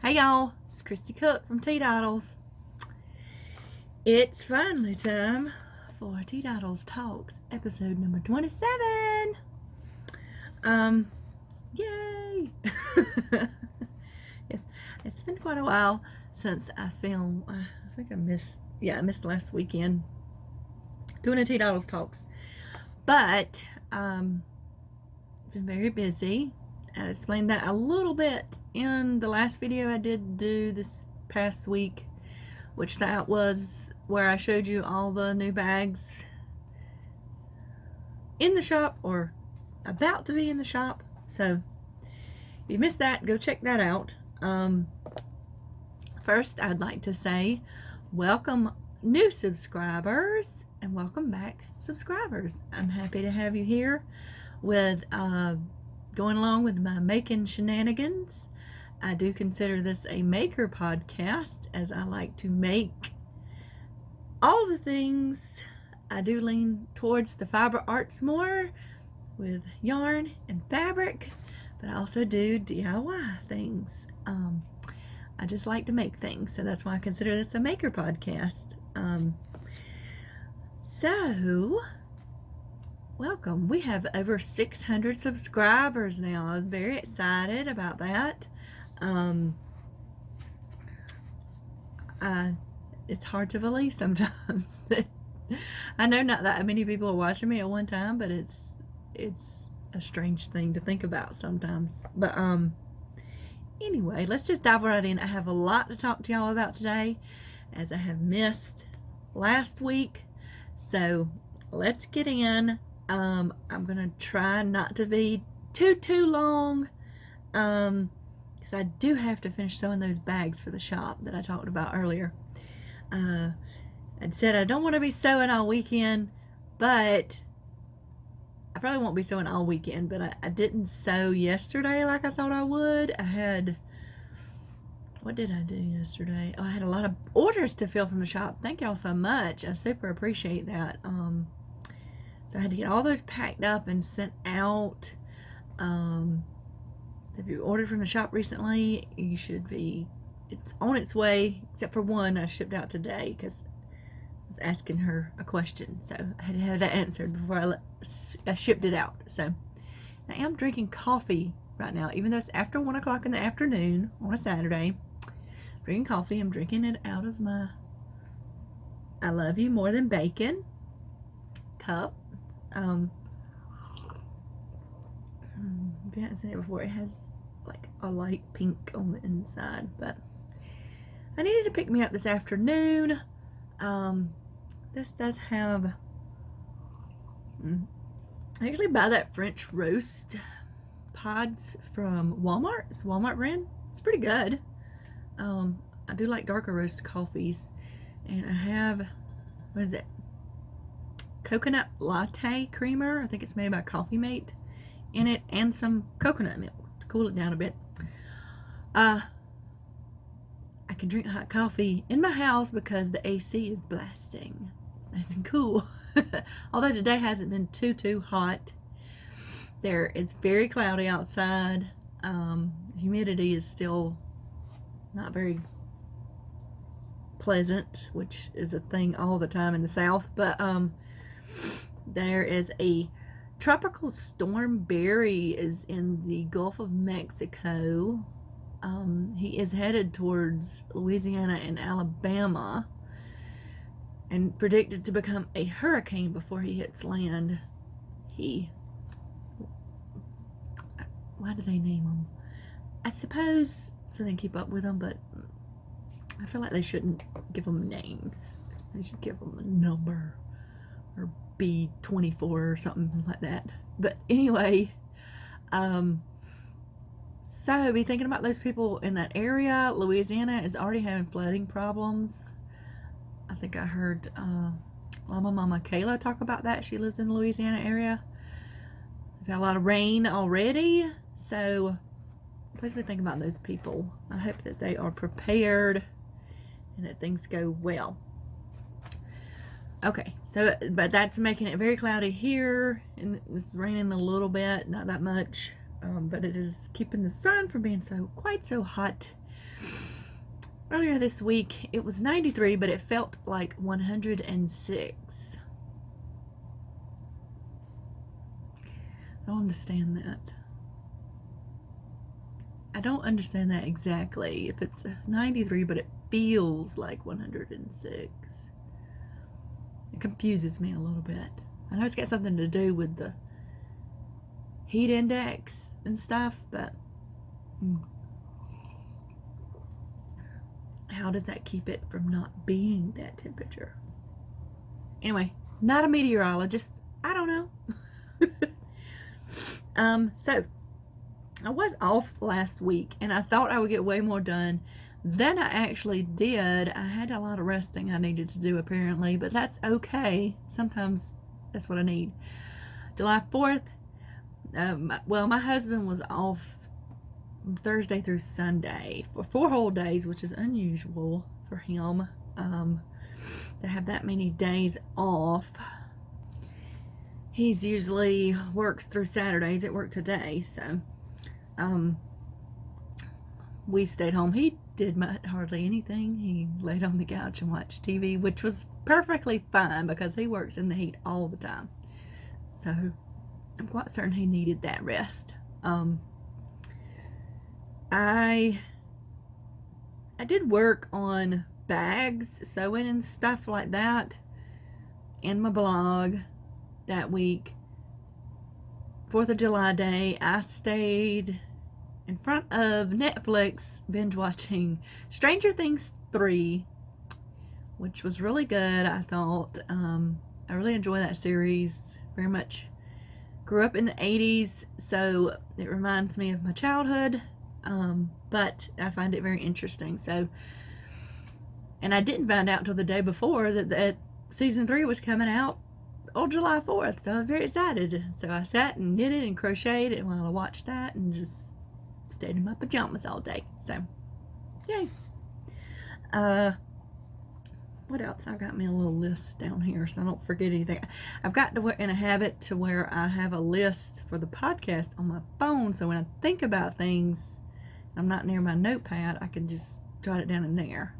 Hey y'all, it's Christy Cook from Teadoddles. It's finally time for Teadoddles Talks Episode number 27. Yay! It's been quite a while since I filmed. I think I missed last weekend doing a Teadoddles Talks. But, been very busy. I explained that a little bit in the last video I did do this past week, which that was where I showed you all the new bags in the shop or about to be in the shop. So if you missed that, go check that out. First, I'd like to say welcome new subscribers and welcome back subscribers. I'm happy to have you here with going along with my making shenanigans. I do consider this a maker podcast, as I like to make all the things. I do lean towards the fiber arts more with yarn and fabric, but I also do DIY things. I just like to make things, so that's why I consider this a maker podcast. So welcome. We have over 600 subscribers now. I was very excited about that. It's hard to believe sometimes that I know not that many people are watching me at one time, but it's a strange thing to think about sometimes. But anyway, let's just dive right in. I have a lot to talk to y'all about today, as I have missed last week. So let's get in. I'm gonna try not to be too long, because I do have to finish sewing those bags for the shop that I talked about earlier. I'd said I don't want to be sewing all weekend, but I probably won't be sewing all weekend. But I didn't sew yesterday like I thought I would. What did I do yesterday? Oh, I had a lot of orders to fill from the shop. Thank y'all so much. I super appreciate that. So I had to get all those packed up and sent out. If you ordered from the shop recently, it's on its way, except for one I shipped out today because I was asking her a question. So I had to have that answered before I shipped it out. So I am drinking coffee right now, even though it's after 1 o'clock in the afternoon on a Saturday. Drinking coffee. I'm drinking it out of my I Love You More Than Bacon cup. If you haven't seen it before, it has like a light pink on the inside, but I needed to pick me up this afternoon. This does have, I usually buy that French roast pods from Walmart. It's a Walmart brand. It's pretty good. I do like darker roast coffees, and I have, what is it? Coconut latte creamer. I think it's made by Coffee Mate in it, and some coconut milk to cool it down a bit. I can drink hot coffee in my house because the AC is blasting. Nice and cool. Although today hasn't been too hot. It's very cloudy outside. Humidity is still not very pleasant, which is a thing all the time in the South. But there is a tropical storm. Barry is in the Gulf of Mexico. He is headed towards Louisiana and Alabama and predicted to become a hurricane before he hits land. Why do they name them? I suppose so they can keep up with them, but I feel like they shouldn't give them names. They should give them a number, or B24 or something like that. But anyway, so be thinking about those people in that area. Louisiana is already having flooding problems. I think I heard Llama Mama Kayla talk about that. She lives in the Louisiana area. We've got a lot of rain already, so please be thinking about those people. I hope that they are prepared and that things go well. Okay, so, but that's making it very cloudy here, and it's raining a little bit, not that much, but it is keeping the sun from being quite so hot. Earlier this week, it was 93, but it felt like 106. I don't understand that. I don't understand that exactly. If it's 93, but it feels like 106. It confuses me a little bit. I know it's got something to do with the heat index and stuff, but how does that keep it from not being that temperature? Anyway, not a meteorologist. I don't know. So I was off last week, and I thought I would get way more done than I actually did. I had a lot of resting I needed to do, apparently, but that's okay. Sometimes that's what I need. July 4th, my husband was off Thursday through Sunday for 4 whole days, which is unusual for him to have that many days off. He's usually works through Saturdays. At work today, so we stayed home. He did hardly anything. He laid on the couch and watched TV, which was perfectly fine because he works in the heat all the time. So I'm quite certain he needed that rest. I did work on bags, sewing and stuff like that in my blog that week. 4th of July day, I stayed in front of Netflix binge watching Stranger Things 3, which was really good, I thought. I really enjoy that series very much. Grew up in the 80s, so it reminds me of my childhood, but I find it very interesting. So, and I didn't find out until the day before that season 3 was coming out on July 4th, so I was very excited. So I sat and knitted and crocheted while I watched that and just stayed in my pajamas all day. So, yay. What else? I've got me a little list down here so I don't forget anything. I've got in a habit to where I have a list for the podcast on my phone, so when I think about things, I'm not near my notepad, I can just jot it down in there.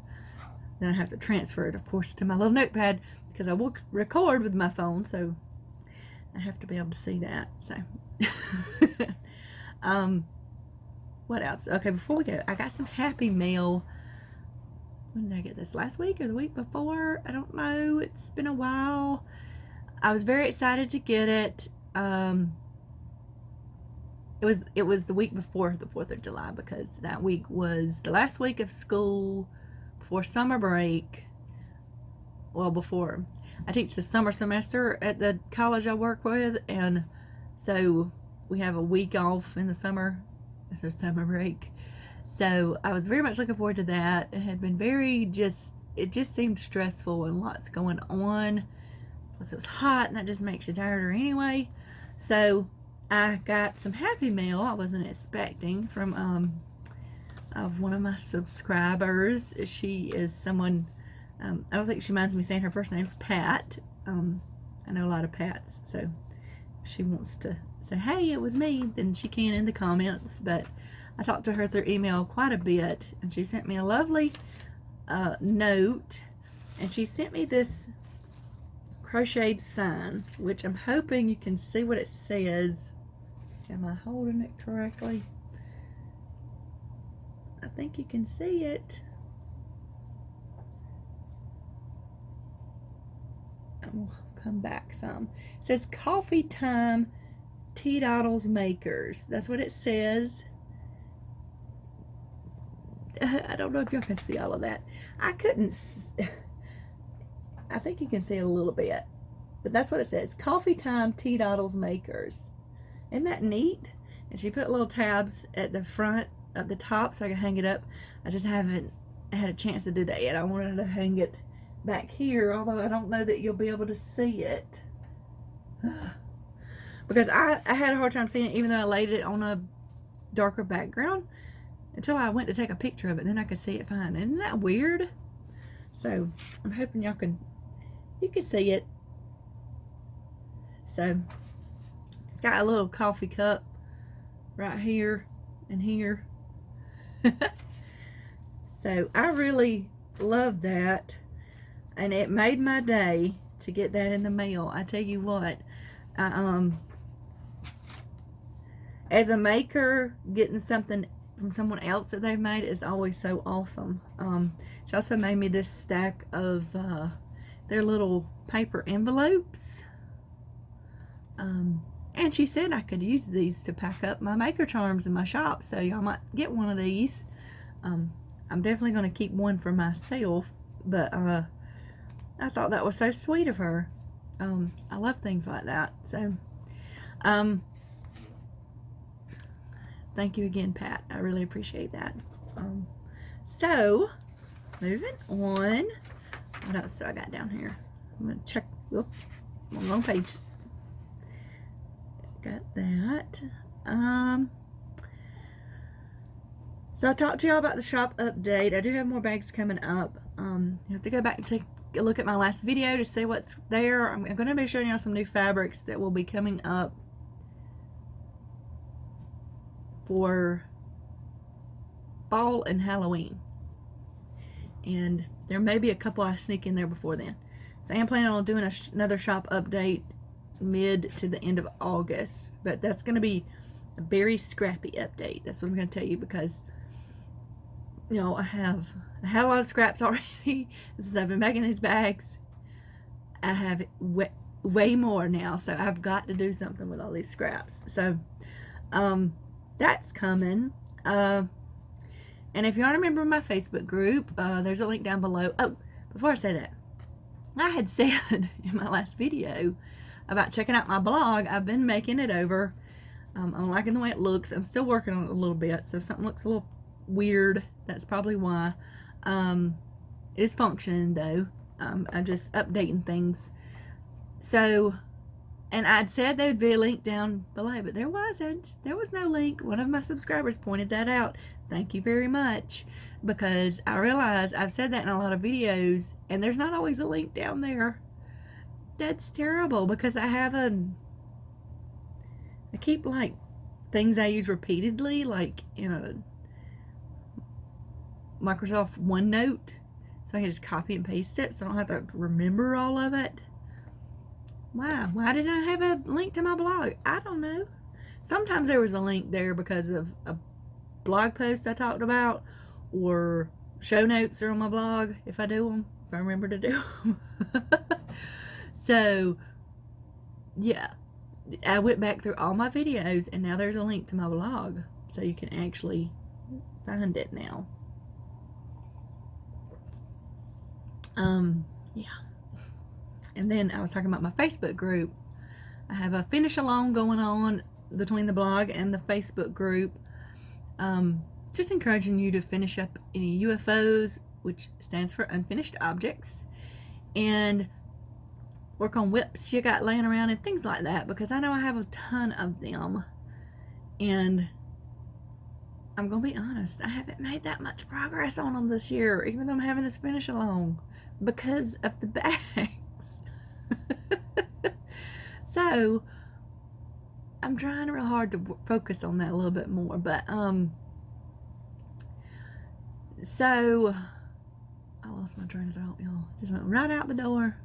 Then I have to transfer it, of course, to my little notepad because I will record with my phone, so I have to be able to see that. So, what else? Okay, before we go, I got some Happy Mail. When did I get this? Last week or the week before? I don't know. It's been a while. I was very excited to get it. It was the week before the 4th of July because that week was the last week of school before summer break. Well, before. I teach the summer semester at the college I work with, and so we have a week off in the summer. So summer break. So I was very much looking forward to that. It had been it just seemed stressful and lots going on. Plus it was hot, and that just makes you tireder anyway. So I got some Happy Mail I wasn't expecting from of one of my subscribers. She is someone, I don't think she minds me saying her first name's Pat. I know a lot of Pats, so if she wants to say, hey, it was me, then she can in the comments. But I talked to her through email quite a bit, and she sent me a lovely note, and she sent me this crocheted sign, which I'm hoping you can see what it says. Am I holding it correctly? I think you can see it. I'll come back some. It says Coffee Time, Teadoddles Makers. That's what it says. I don't know if y'all can see all of that. I couldn't. I think you can see a little bit, but that's what it says. Coffee Time, Teadoddles Makers. Isn't that neat? And she put little tabs at the front, at the top, so I can hang it up. I just haven't had a chance to do that yet. I wanted to hang it back here, although I don't know that you'll be able to see it. Because I had a hard time seeing it, even though I laid it on a darker background, until I went to take a picture of it, then I could see it fine. Isn't that weird? So I'm hoping you can see it. So it's got a little coffee cup right here and here. So I really love that, and it made my day to get that in the mail. I tell you what, as a maker, getting something from someone else that they've made is always so awesome. She also made me this stack of their little paper envelopes. And she said I could use these to pack up my maker charms in my shop, so y'all might get one of these. I'm definitely going to keep one for myself, but I thought that was so sweet of her. I love things like that. So thank you again, Pat. I really appreciate that. So moving on, what else do I got down here? I'm going to check. Oop, I'm on the wrong page. Got that. So I talked to y'all about the shop update. I do have more bags coming up. You have to go back and take a look at my last video to see what's there. I'm going to be showing y'all some new fabrics that will be coming up for fall and Halloween. And there may be a couple I sneak in there before then. So I am planning on doing another shop update mid to the end of August, but that's going to be a very scrappy update. That's what I'm going to tell you, because you know I had a lot of scraps already since I've been making these bags. I have way more now, so I've got to do something with all these scraps. So that's coming. And if you want to remember my Facebook group, there's a link down below. Oh, before I say that, I had said in my last video about checking out my blog. I've been making it over. I'm liking the way it looks. I'm still working on it a little bit, so if something looks a little weird, that's probably why. It is functioning though. I'm just updating things. So, and I'd said there'd be a link down below, but there wasn't. There was no link. One of my subscribers pointed that out. Thank you very much, because I realize I've said that in a lot of videos, and there's not always a link down there. That's terrible, because I keep like things I use repeatedly, like in a Microsoft OneNote, so I can just copy and paste it, so I don't have to remember all of it. Why didn't I have a link to my blog? I don't know. Sometimes there was a link there because of a blog post I talked about, or show notes are on my blog if I do them, if I remember to do them. So yeah, I went back through all my videos, and now there's a link to my blog, so you can actually find it now. Yeah. And then I was talking about my Facebook group. I have a finish along going on between the blog and the Facebook group. Just encouraging you to finish up any UFOs, which stands for unfinished objects, and work on whips you got laying around and things like that, because I know I have a ton of them, and I'm gonna be honest, I haven't made that much progress on them this year, even though I'm having this finish along, because of the bags. So I'm trying real hard to focus on that a little bit more, but so I lost my train of thought, y'all. Just went right out the door.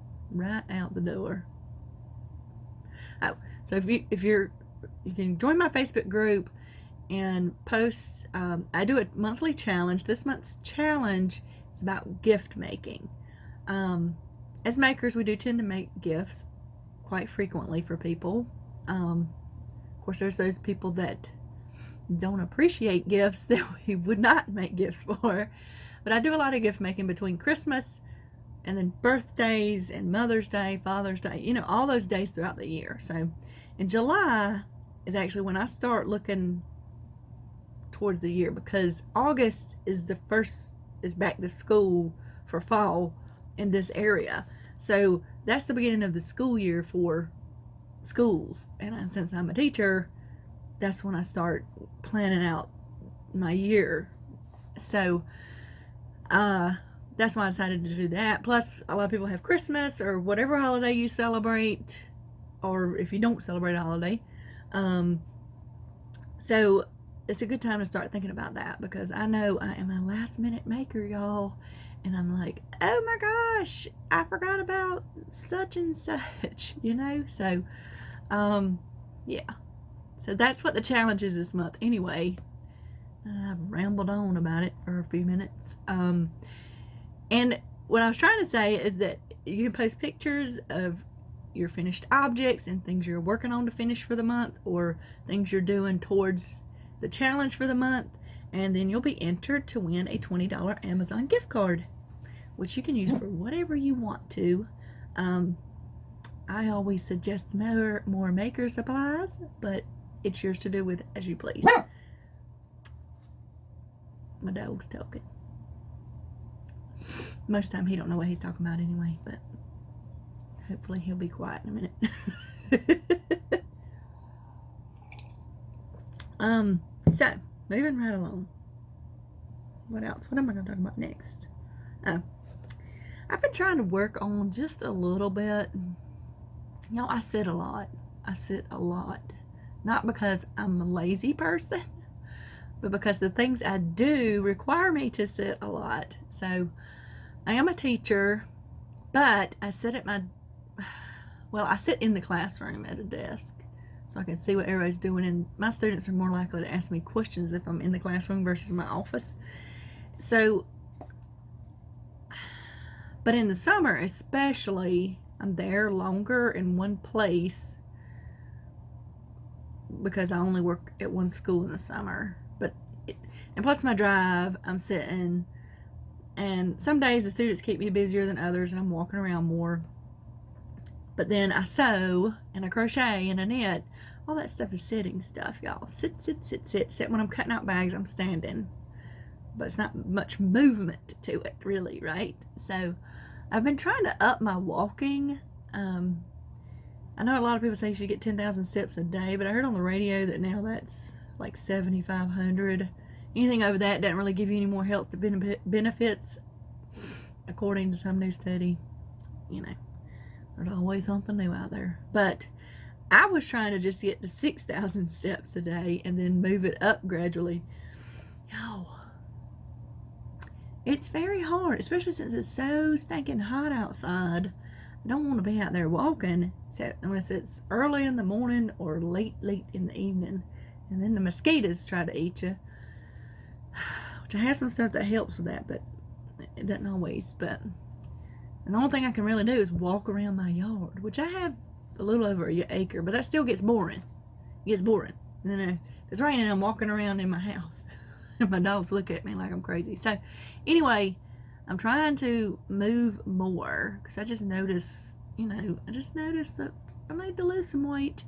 Oh, so if you can join my Facebook group and post. I do a monthly challenge. This month's challenge is about gift making. As makers, we do tend to make gifts quite frequently for people. Of course, there's those people that don't appreciate gifts that we would not make gifts for. But I do a lot of gift making between Christmas and then birthdays and Mother's Day, Father's Day, you know, all those days throughout the year. So in July is actually when I start looking towards the year, because August is back to school for fall in this area. So that's the beginning of the school year for schools. And since I'm a teacher, that's when I start planning out my year. So that's why I decided to do that. Plus, a lot of people have Christmas or whatever holiday you celebrate, or if you don't celebrate a holiday. So it's a good time to start thinking about that, because I know I am a last minute maker, y'all. And I'm like, oh my gosh, I forgot about such and such, you know? So, yeah. So that's what the challenge is this month. Anyway, I've rambled on about it for a few minutes. And what I was trying to say is that you can post pictures of your finished objects and things you're working on to finish for the month, or things you're doing towards the challenge for the month, and then you'll be entered to win a $20 Amazon gift card, which you can use for whatever you want to. I always suggest more maker supplies, but it's yours to do with as you please. My dog's talking. Most of the time he don't know what he's talking about anyway, but hopefully he'll be quiet in a minute. So moving right along. What else? What am I going to talk about next? Oh, I've been trying to work on just a little bit. You know, I sit a lot. Not because I'm a lazy person, but because the things I do require me to sit a lot. So I am a teacher, but I sit I sit in the classroom at a desk so I can see what everybody's doing, and my students are more likely to ask me questions if I'm in the classroom versus my office. So, but in the summer especially, I'm there longer in one place because I only work at one school in the summer. And plus my drive, I'm sitting, and some days the students keep me busier than others and I'm walking around more. But then I sew and I crochet and I knit. All that stuff is sitting stuff, y'all. Sit. When I'm cutting out bags, I'm standing. But it's not much movement to it, really, right? So I've been trying to up my walking. I know a lot of people say you should get 10,000 steps a day, but I heard on the radio that now that's like 7,500. Anything over that doesn't really give you any more health benefits, according to some new study. You know, there's always something new out there. But I was trying to just get to 6,000 steps a day and then move it up gradually. Yo, it's very hard, especially since it's so stinking hot outside. I don't want to be out there walking unless it's early in the morning or late in the evening. And then the mosquitoes try to eat you. Which I have some stuff that helps with that, but it doesn't always. And the only thing I can really do is walk around my yard, which I have a little over an acre, but that still gets boring. It gets boring. And then if it's raining, I'm walking around in my house. And my dogs look at me like I'm crazy. So anyway, I'm trying to move more because I just noticed that I need to lose some weight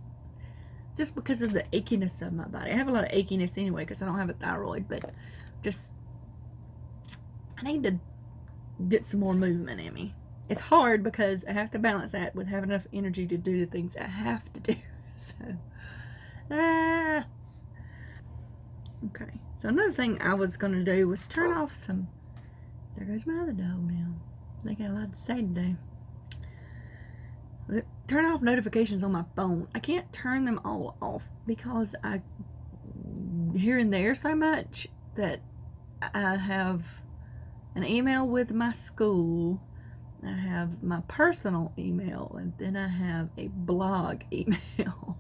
just because of the achiness of my body. I have a lot of achiness anyway because I don't have a thyroid, but just I need to get some more movement in me. It's hard because I have to balance that with having enough energy to do the things I have to do. Okay. So another thing I was going to do was turn off some... There goes my other dog now. They got a lot to say today. Turn off notifications on my phone. I can't turn them all off because I here and there so much that I have an email with my school, I have my personal email, and then I have a blog email,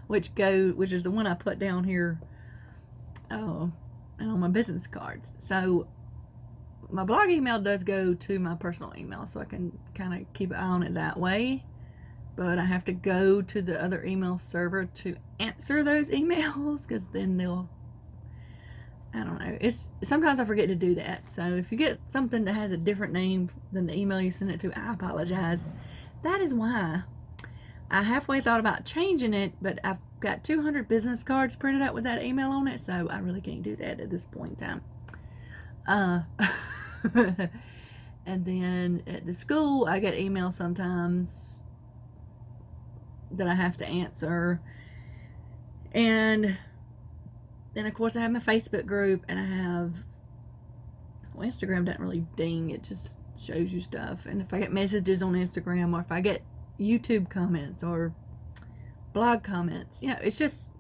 which is the one I put down here, and on my business cards. So my blog email does go to my personal email, so I can kind of keep an eye on it that way. But I have to go to the other email server to answer those emails, because then I don't know. Sometimes I forget to do that. So if you get something that has a different name than the email you send it to, I apologize. That is why I halfway thought about changing it, but I've got 200 business cards printed out with that email on it, so I really can't do that at this point in time. And then at the school, I get emails sometimes that I have to answer. And then, of course, I have my Facebook group, and I have... Well, Instagram doesn't really ding. It just shows you stuff. And if I get messages on Instagram, or if I get YouTube comments or blog comments, it's just...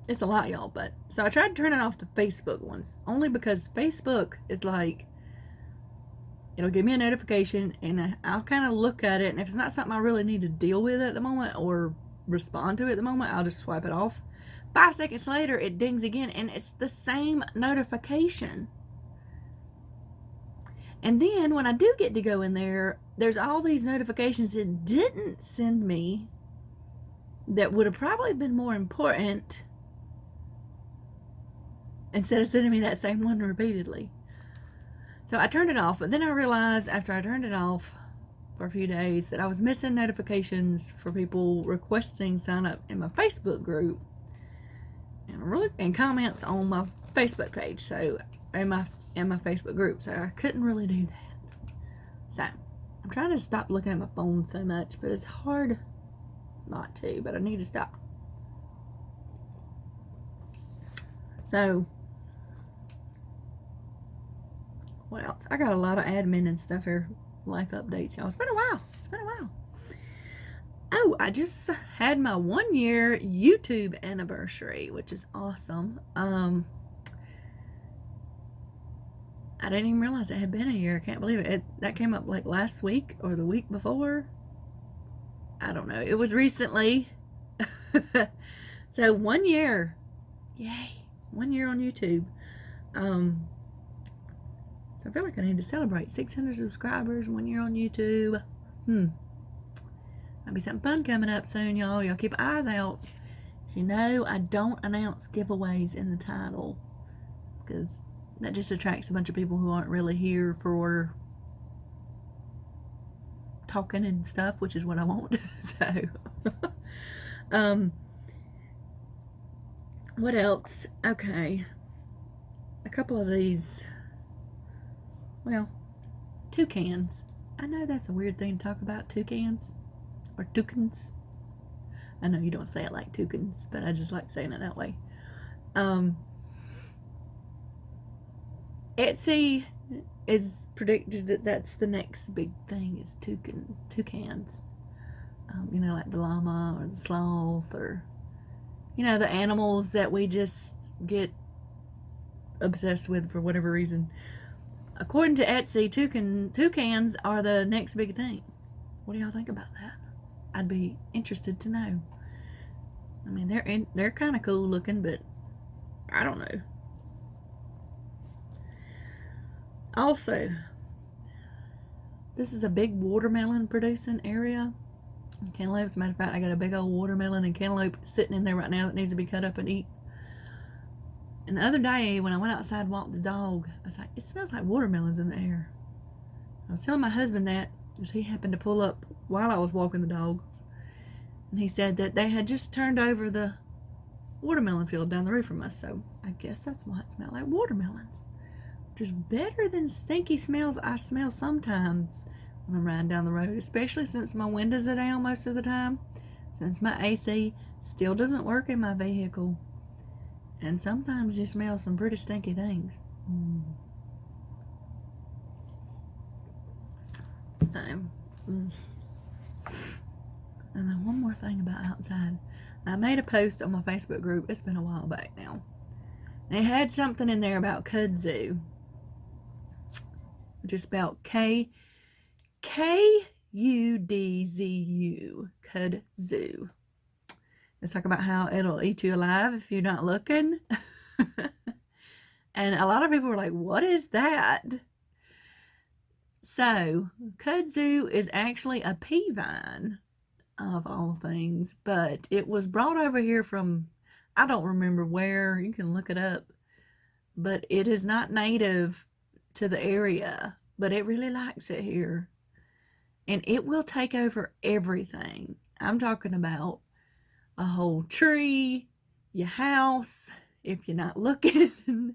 it's a lot, y'all. But so I tried turning off the Facebook ones, only because Facebook is like, it'll give me a notification and I'll kind of look at it, and if it's not something I really need to deal with at the moment or respond to at the moment, I'll just swipe it off. 5 seconds later, it dings again, and it's the same notification. And then when I do get to go in there, there's all these notifications it didn't send me that would have probably been more important, instead of sending me that same one repeatedly. So I turned it off, but then I realized after I turned it off for a few days that I was missing notifications for people requesting sign up in my Facebook group and comments on my Facebook page. So in my Facebook group. So I couldn't really do that. So I'm trying to stop looking at my phone so much, but it's hard not to, but I need to stop. So what else? I got a lot of admin and stuff here, life updates, y'all. It's been a while. Oh, I just had my 1 year YouTube anniversary, which is awesome. I didn't even realize it had been a year. I can't believe it. That came up like last week or the week before. I don't know. It was recently. So 1 year. Yay. 1 year on YouTube. So I feel like I need to celebrate 600 subscribers, 1 year on YouTube. There'll be something fun coming up soon, y'all. Y'all keep eyes out. You know, I don't announce giveaways in the title, because that just attracts a bunch of people who aren't really here for talking and stuff, which is what I want. So, what else? Okay. A couple of these, well, toucans. I know that's a weird thing to talk about, toucans. Or toucans. I know you don't say it like toucans, but I just like saying it that way. Etsy is predicted that that's the next big thing, is toucans. You know, like the llama or the sloth, or, you know, the animals that we just get obsessed with for whatever reason. According to Etsy, toucans are the next big thing. What do y'all think about that? I'd be interested to know. I mean, they're kind of cool looking, but I don't know. Also, this is a big watermelon producing area in Cantaloupe. As a matter of fact, I got a big old watermelon in Cantaloupe sitting in there right now that needs to be cut up and eat. And the other day, when I went outside and walked the dog, I was like, it smells like watermelons in the air. I was telling my husband that, because he happened to pull up while I was walking the dog. And he said that they had just turned over the watermelon field down the road from us. So I guess that's why it smelled like watermelons. Which is better than stinky smells I smell sometimes when I'm riding down the road. Especially since my windows are down most of the time. Since my AC still doesn't work in my vehicle. And sometimes you smell some pretty stinky things. So, and then one more thing about outside. I made a post on my Facebook group. It's been a while back now. And it had something in there about kudzu. Which is spelled Kudzu. Kudzu. Let's talk about how it'll eat you alive if you're not looking. And a lot of people were like, what is that? So, kudzu is actually a pea vine, of all things. But it was brought over here from, I don't remember where. You can look it up. But it is not native to the area. But it really likes it here. And it will take over everything. I'm talking about a whole tree, your house, if you're not looking.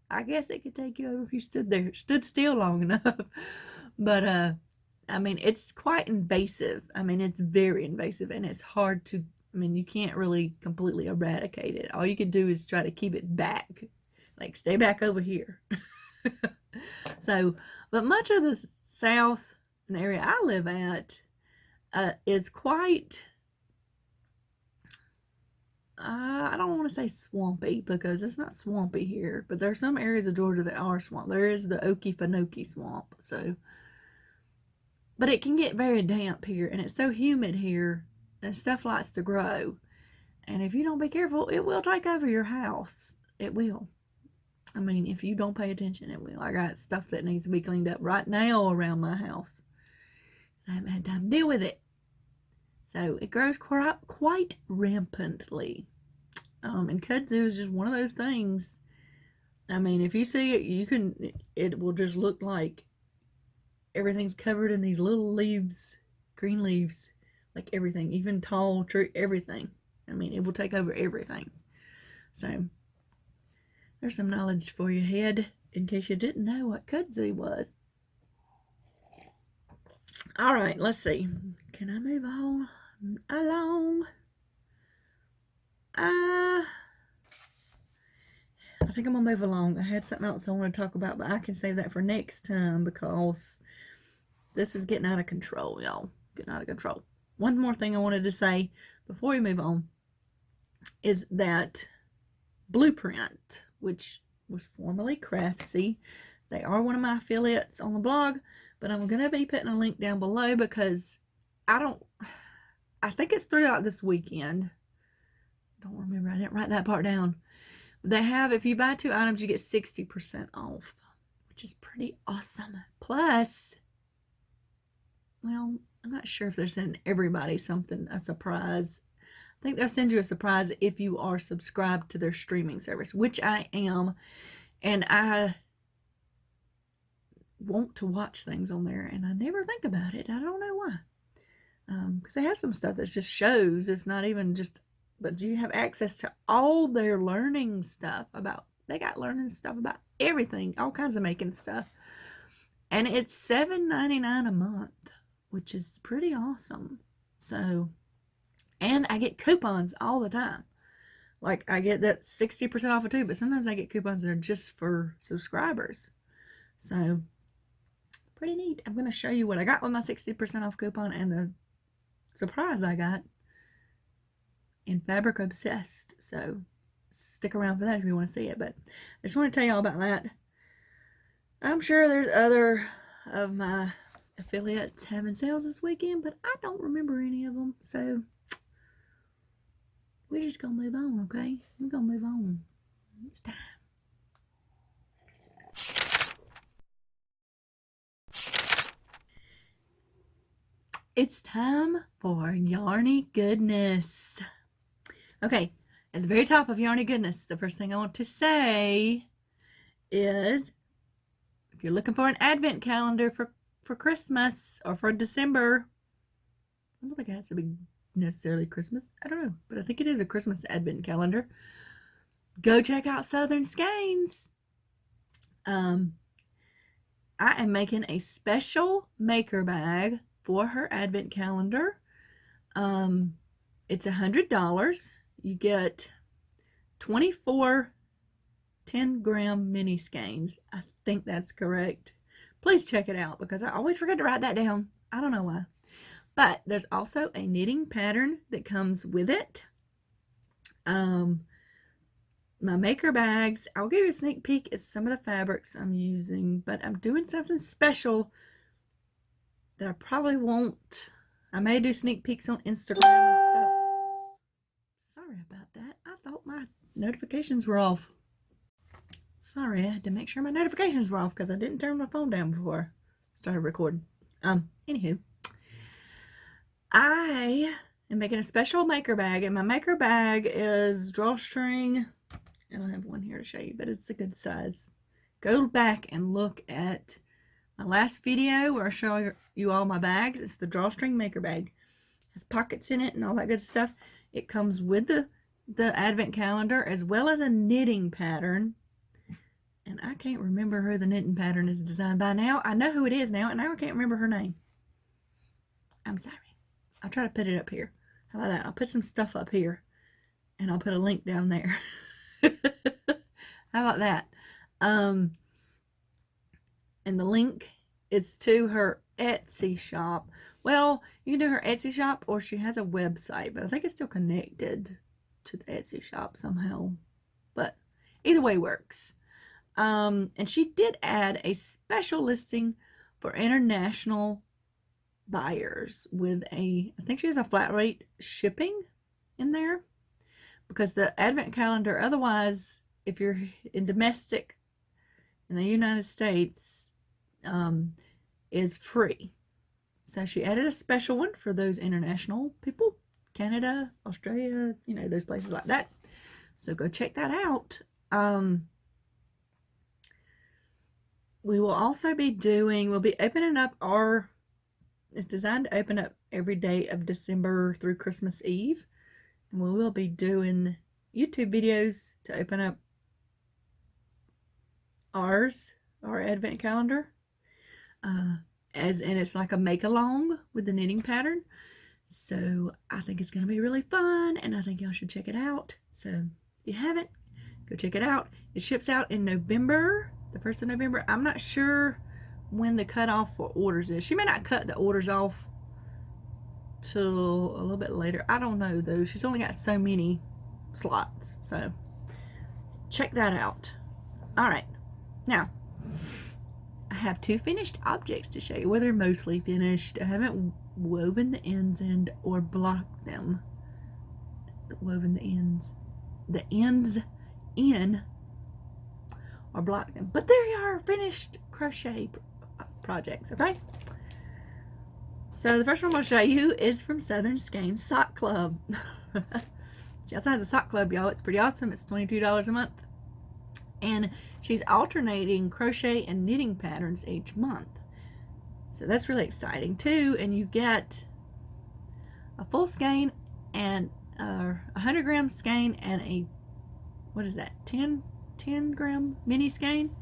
I guess it could take you over if you stood still long enough. But, I mean, it's quite invasive. I mean, it's very invasive, and it's hard to, I mean, you can't really completely eradicate it. All you can do is try to keep it back. Like, stay back over here. So, but much of the south, the area I live at, is quite I don't want to say swampy because it's not swampy here, but there are some areas of Georgia that are swamp. There is the Okefenokee swamp, so. But it can get very damp here, and it's so humid here that stuff likes to grow. And if you don't be careful, it will take over your house. It will. I mean, if you don't pay attention, it will. I got stuff that needs to be cleaned up right now around my house. I haven't had time to deal with it. So it grows quite rampantly. And kudzu is just one of those things. I mean, if you see it, it will just look like everything's covered in these little leaves, green leaves, like everything, even tall tree, everything. I mean, it will take over everything. So there's some knowledge for your head in case you didn't know what kudzu was. All right, let's see. Can I move on along? I think I'm gonna move along. I had something else I want to talk about, but I can save that for next time because this is getting out of control, y'all. Getting out of control. One more thing I wanted to say before we move on is that Blueprint, which was formerly Craftsy, they are one of my affiliates on the blog, but I'm going to be putting a link down below because I think it's throughout this weekend. Don't remember, I didn't write that part down. They have, if you buy 2 items, you get 60% off, which is pretty awesome. Plus, well, I'm not sure if they're sending everybody a surprise. I think they'll send you a surprise if you are subscribed to their streaming service, which I am. And I want to watch things on there, and I never think about it. I don't know why. Because they have some stuff that's just shows. It's not even just, but you have access to all their learning stuff they got learning stuff about everything, all kinds of making stuff. And it's $7.99 a month, which is pretty awesome. So, and I get coupons all the time. Like, I get that 60% off of too, but sometimes I get coupons that are just for subscribers. So, pretty neat. I'm going to show you what I got with my 60% off coupon and the surprise I got in Fabric Obsessed. So, stick around for that if you want to see it. But I just want to tell you all about that. I'm sure there's other of my affiliates having sales this weekend, but I don't remember any of them. So, we're just going to move on, okay? We're going to move on. It's time. It's time for Yarny Goodness. Okay, at the very top of Yarny Goodness, the first thing I want to say is, if you're looking for an advent calendar for Christmas or for December, I don't think it has to be necessarily Christmas. I don't know, but I think it is a Christmas advent calendar. Go check out Southern Skeins. I am making a special maker bag for her advent calendar. It's $100. You get 24 10-gram mini skeins. I think that's correct. Please check it out because I always forget to write that down. I don't know why. But there's also a knitting pattern that comes with it. My maker bags, I'll give you a sneak peek at some of the fabrics I'm using, but I'm doing something special that I probably won't. I may do sneak peeks on Instagram and stuff. Sorry about that. I thought my notifications were off. Sorry, I had to make sure my notifications were off because I didn't turn my phone down before I started recording. Anywho, I am making a special maker bag, and my maker bag is drawstring. I don't have one here to show you, but it's a good size. Go back and look at my last video where I show you all my bags. It's the drawstring maker bag. It has pockets in it and all that good stuff. It comes with the advent calendar as well as a knitting pattern. And I can't remember who the knitting pattern is designed by now. I know who it is now, and now I can't remember her name. I'm sorry. I'll try to put it up here. How about that? I'll put some stuff up here, and I'll put a link down there. How about that? And the link is to her Etsy shop. Well, you can do her Etsy shop, or she has a website, but I think it's still connected to the Etsy shop somehow. But either way works. And she did add a special listing for international buyers with I think she has a flat rate shipping in there, because the advent calendar, otherwise, if you're in domestic in the United States, is free. So she added a special one for those international people, Canada, Australia, those places like that. So go check that out. We'll be opening up it's designed to open up every day of December through Christmas Eve. And we will be doing YouTube videos to open up our advent calendar. And it's like a make-along with the knitting pattern. So I think it's going to be really fun, and I think y'all should check it out. So if you haven't, go check it out. It ships out in November, the 1st of November. I'm not sure when the cutoff for orders is. She may not cut the orders off till a little bit later. I don't know, though. She's only got so many slots. So check that out. All right. Now, I have 2 finished objects to show you. Well, they're mostly finished. I haven't woven the ends in or blocked them. Woven the ends in or blocked them. But there you are, finished crochet projects, okay? So the first one I'll show you is from Southern Skein Sock Club. She also has a sock club, y'all. It's pretty awesome. It's $22 a month. And she's alternating crochet and knitting patterns each month. So that's really exciting too. And you get a full skein and 100 gram skein and a, 10 gram mini skein.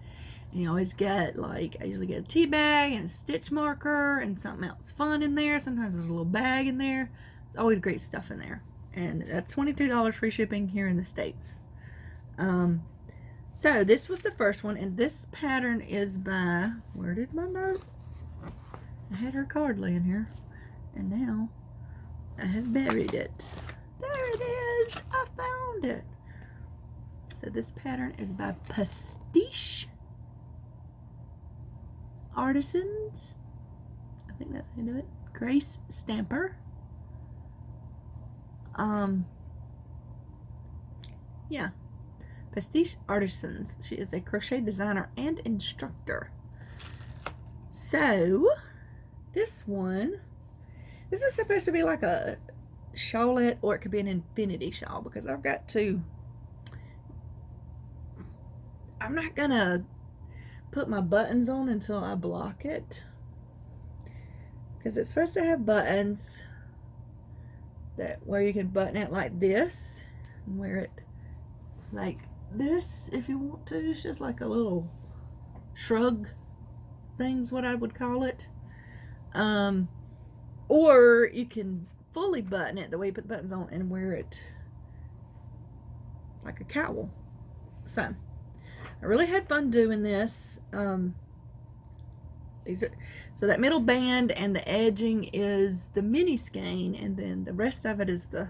And you always get, I usually get a tea bag and a stitch marker and something else fun in there. Sometimes there's a little bag in there. It's always great stuff in there. And that's $22 free shipping here in the States. So this was the first one, and this pattern is by, where did my note? I had her card laying here, and now I have buried it. There it is! I found it! So this pattern is by Pastiche Artisans. I think that's how you do it. Grace Stamper. Yeah. Pastiche Artisans. She is a crochet designer and instructor. So, this is supposed to be like a shawlette, or it could be an infinity shawl, because I've got 2. I'm not gonna put my buttons on until I block it, because it's supposed to have buttons where you can button it like this and wear it like this if you want to. It's just like a little shrug thing's what I would call it. Or you can fully button it the way you put the buttons on and wear it like a cowl. So I really had fun doing this. So that middle band and the edging is the mini skein, and then the rest of it is the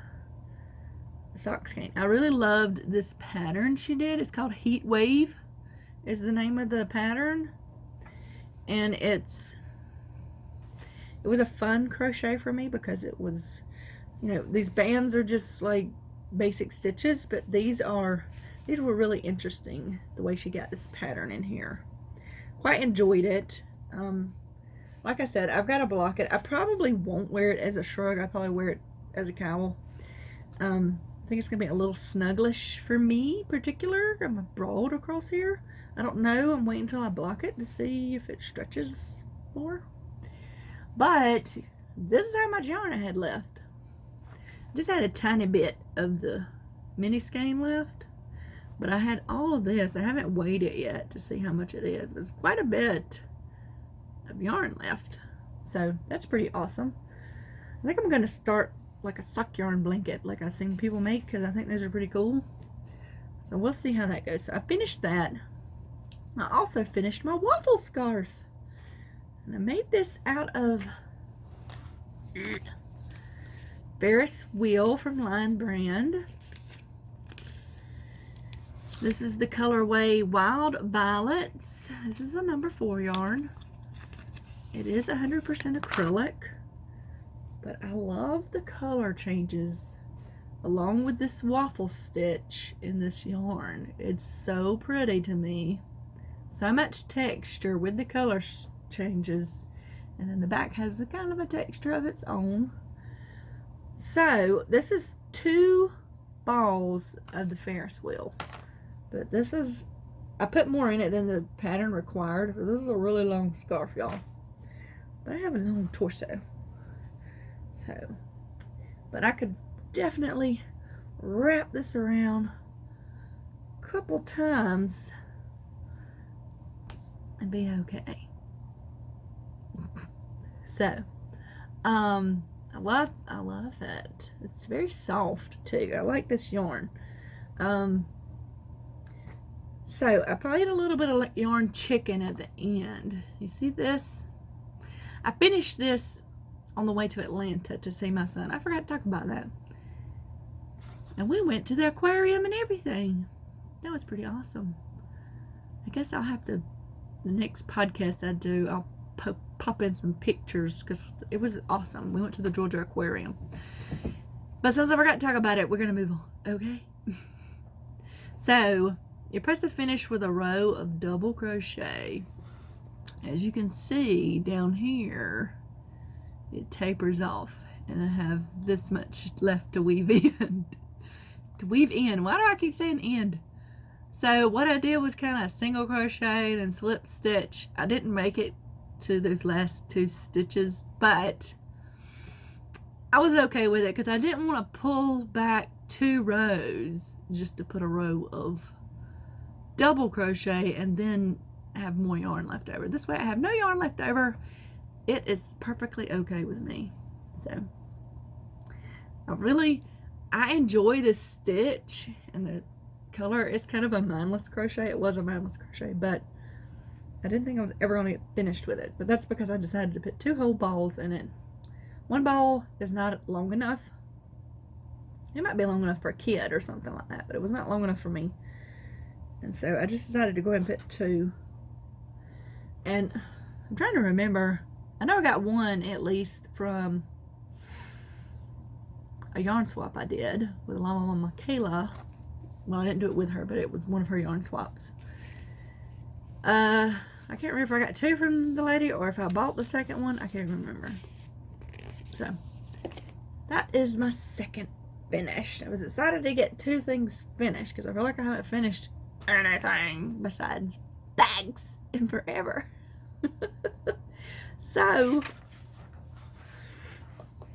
sock skein. I really loved this pattern she did. It's called Heat Wave is the name of the pattern, and it was a fun crochet for me, because it was, these bands are just like basic stitches, but these were really interesting, the way she got this pattern in here. Quite enjoyed it. Like I said, I've got to block it. I probably won't wear it as a shrug. I probably wear it as a cowl. I think it's gonna be a little snugglish for me, particular. I'm broad across here. I don't know. I'm waiting until I block it to see if it stretches more. But this is how much yarn I had left. Just had a tiny bit of the mini skein left, but I had all of this. I haven't weighed it yet to see how much it is. It's quite a bit of yarn left, so that's pretty awesome. I think I'm going to start like a sock yarn blanket like I've seen people make, because I think those are pretty cool. So we'll see how that goes. So I finished that. I also finished my waffle scarf, and I made this out of Ferris wheel from Line Brand. This is the colorway Wild Violets. This is a number 4 yarn. It is 100% acrylic, but I love the color changes along with this waffle stitch in this yarn. It's so pretty to me. So much texture with the color changes, and then the back has the kind of a texture of its own. So this is 2 balls of the Ferris wheel, but this is, I put more in it than the pattern required. This is a really long scarf, y'all, but I have a long torso, so, but I could definitely wrap this around a couple times and be okay. So I love it. It's very soft too. I like this yarn. So I played a little bit of yarn chicken at the end. You see this? I finished this on the way to Atlanta to see my son. I forgot to talk about that. And we went to the aquarium and everything. That was pretty awesome. I guess I'll have to, the next podcast I do, I'll pop in some pictures because it was awesome. We went to the Georgia Aquarium. But since I forgot to talk about it, we're going to move on, okay? So, you're supposed to finish with a row of double crochet. As you can see down here, it tapers off, and I have this much left to weave in. Why do I keep saying end? So what I did was kind of single crochet and slip stitch. I didn't make it to those last 2 stitches, but I was okay with it because I didn't want to pull back 2 rows just to put a row of double crochet and then have more yarn left over. This way I have no yarn left over. It is perfectly okay with me. So I enjoy this stitch, and the color is kind of a mindless crochet. It was a mindless crochet, but I didn't think I was ever going to get finished with it. But that's because I decided to put 2 whole balls in it. 1 ball is not long enough. It might be long enough for a kid or something like that, but it was not long enough for me. And so I just decided to go ahead and put 2. And I'm trying to remember. I know I got 1 at least from a yarn swap I did with Mama Michaela. Well, I didn't do it with her, but it was one of her yarn swaps. I can't remember if I got 2 from the lady or if I bought the second one. I can't remember. So that is my second finish. I was excited to get 2 things finished because I feel like I haven't finished anything besides bags in forever. So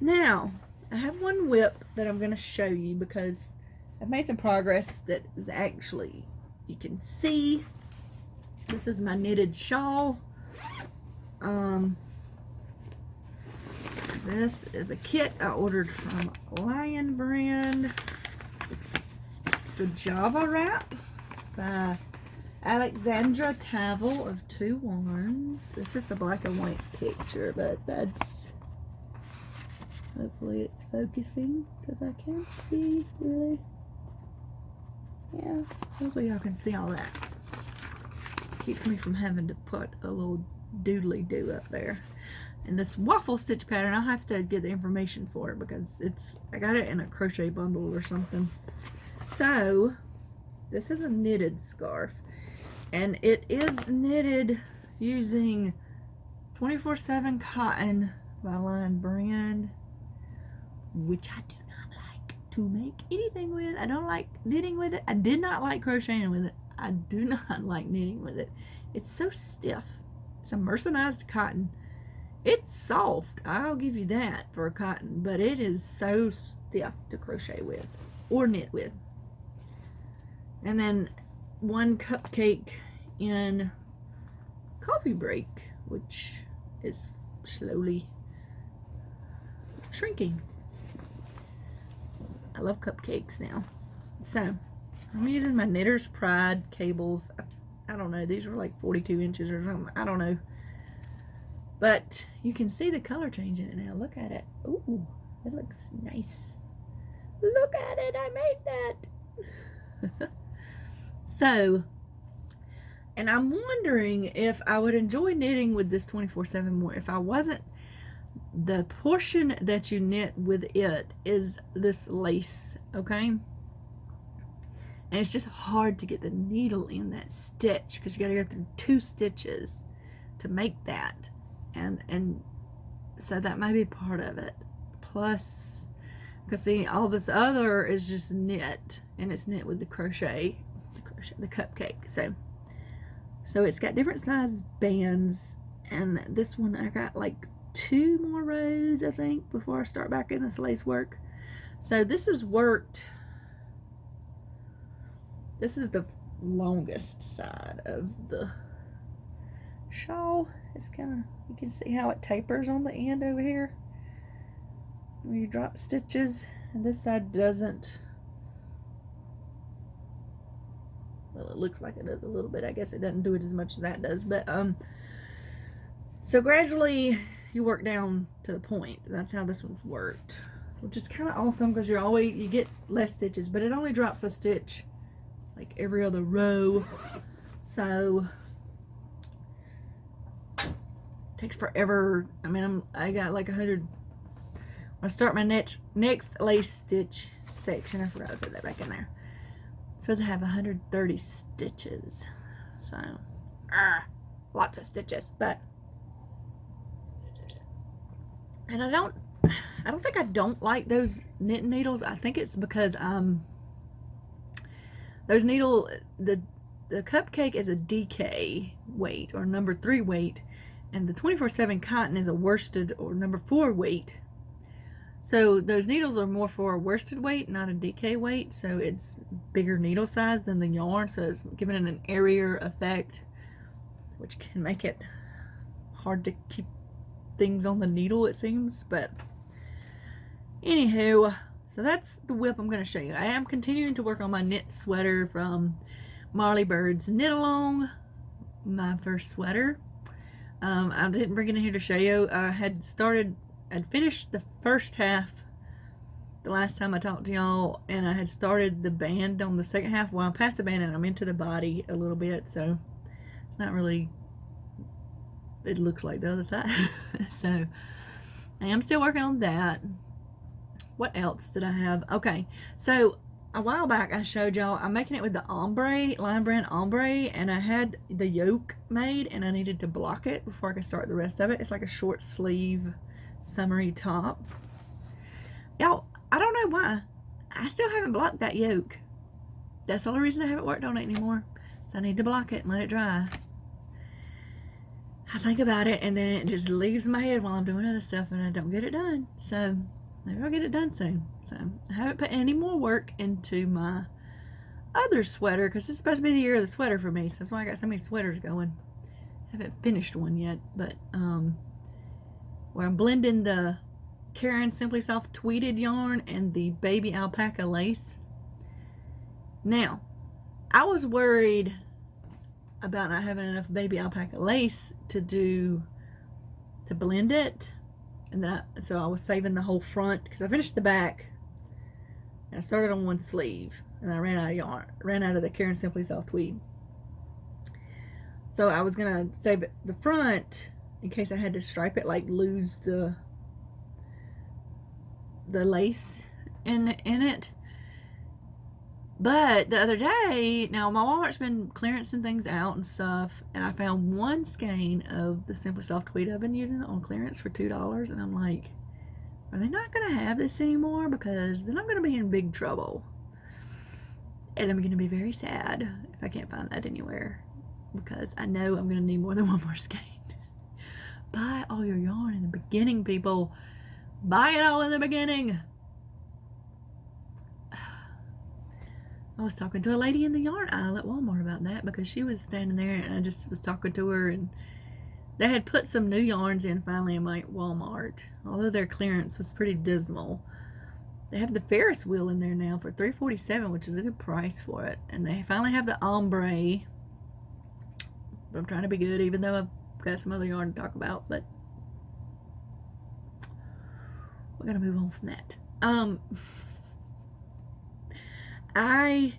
now I have 1 whip that I'm going to show you because I've made some progress that is actually, you can see. This is my knitted shawl. This is a kit I ordered from Lion Brand. The Java Wrap by Alexandra Tavel of 2 Wands. It's just a black and white picture, but that's, hopefully it's focusing because I can't see really. Yeah, hopefully y'all can see all that. Keeps me from having to put a little doodly do up there. And this waffle stitch pattern, I'll have to get the information for it because I got it in a crochet bundle or something. So this is a knitted scarf, and it is knitted using 24/7 cotton by Lion Brand, which I do not like to make anything with. I don't like knitting with it. I did not like crocheting with it. I do not like knitting with it. It's so stiff. It's a mercerized cotton. It's soft, I'll give you that for a cotton, but it is so stiff to crochet with or knit with. And then 1 cupcake in coffee break, which is slowly shrinking. I love cupcakes now. So I'm using my Knitter's Pride cables. I don't know, these were like 42 inches or something, I don't know. But you can see the color change in it now. Look at it. Ooh, it looks nice. Look at it, I made that. So, and I'm wondering if I would enjoy knitting with this 24/7 more if I wasn't, the portion that you knit with it is this lace, okay? And it's just hard to get the needle in that stitch because you got to go through 2 stitches to make that. And so that may be part of it. Plus, because see, all this other is just knit, and it's knit with the crochet, the cupcake. So it's got different size bands, and this one I got like 2 more rows, I think, before I start back in this lace work. So this is worked. This is the longest side of the shawl. It's kind of, you can see how it tapers on the end over here when you drop stitches, and this side doesn't. Well, it looks like it does a little bit. I guess it doesn't do it as much as that does, but so gradually you work down to the point. That's how this one's worked, which is kind of awesome because you get less stitches, but it only drops a stitch like every other row, so it takes forever. I mean, I got like 100. When I start my next lace stitch section, I forgot to put that back in there. It's supposed to have 130 stitches, so lots of stitches. But and I don't think I don't like those knitting needles. I think it's because those needle, the cupcake is a DK weight or number 3 weight, and the 24/7 cotton is a worsted or number 4 weight. So those needles are more for a worsted weight, not a DK weight. So it's bigger needle size than the yarn, so it's giving it an airier effect, which can make it hard to keep things on the needle, it seems. But anywho, so that's the whip I'm going to show you. I am continuing to work on my knit sweater from Marley Bird's Knit Along, my first sweater. I didn't bring it in here to show you. I'd finished the first half the last time I talked to y'all, and I had started the band on the second half. Well, I'm past the band and I'm into the body a little bit, so it's not really, it looks like the other side. So I am still working on that. What else did I have? Okay, so a while back I showed y'all I'm making it with the ombre, Lion Brand ombre, and I had the yoke made and I needed to block it before I could start the rest of it. It's like a short sleeve summery top. Y'all, I don't know why I still haven't blocked that yoke. That's the only reason I haven't worked on it anymore. So I need to block it and let it dry. I think about it and then it just leaves my head while I'm doing other stuff and I don't get it done. So maybe I'll get it done soon. So I haven't put any more work into my other sweater because it's supposed to be the year of the sweater for me. So that's why I got so many sweaters going. I haven't finished one yet, but where I'm blending the Karen Simply Soft tweeted yarn and the baby alpaca lace. Now, I was worried about not having enough baby alpaca lace to blend it, and then so I was saving the whole front because I finished the back and I started on one sleeve and I ran out of yarn, ran out of the Karen Simply Soft tweed. So I was gonna save the front in case I had to stripe it, like lose the lace in it. But the other day, now my Walmart's been clearancing things out and stuff, and I found one skein of the Simply Soft tweed I've been using on clearance for $2, and I'm like, are they not gonna have this anymore? Because then I'm gonna be in big trouble, and I'm gonna be very sad if I can't find that anywhere, because I know I'm gonna need more than one more skein. Buy all your yarn in the beginning, people. Buy it all in the beginning. I was talking to a lady in the yarn aisle at Walmart about that because she was standing there and I just was talking to her, and they had put some new yarns in finally in my Walmart. Although their clearance was pretty dismal. They have the Ferris wheel in there now for $3.47, which is a good price for it. And they finally have the ombre. But I'm trying to be good even though I've got some other yarn to talk about, but we're gonna move on from that. I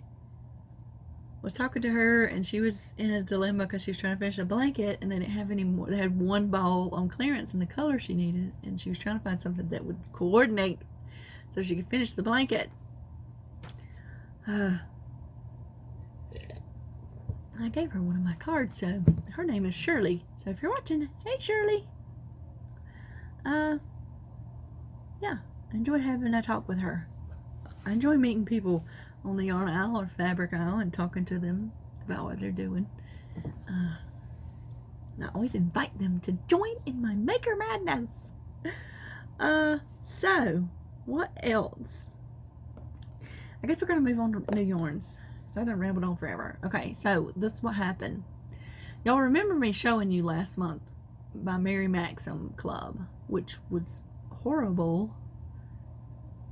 was talking to her, and she was in a dilemma because she was trying to finish a blanket, and they didn't have any more. They had one ball on clearance in the color she needed, and she was trying to find something that would coordinate so she could finish the blanket. I gave her one of my cards, so her name is Shirley. So if you're watching, hey Shirley. Yeah, I enjoyed having a talk with her. I enjoy meeting people on the yarn aisle or fabric aisle and talking to them about what they're doing. And I always invite them to join in my maker madness. So what else? I guess we're gonna move on to new yarns. So I done rambled on forever. Okay, so this is what happened. Y'all remember me showing you last month my Mary Maxim Club, which was horrible.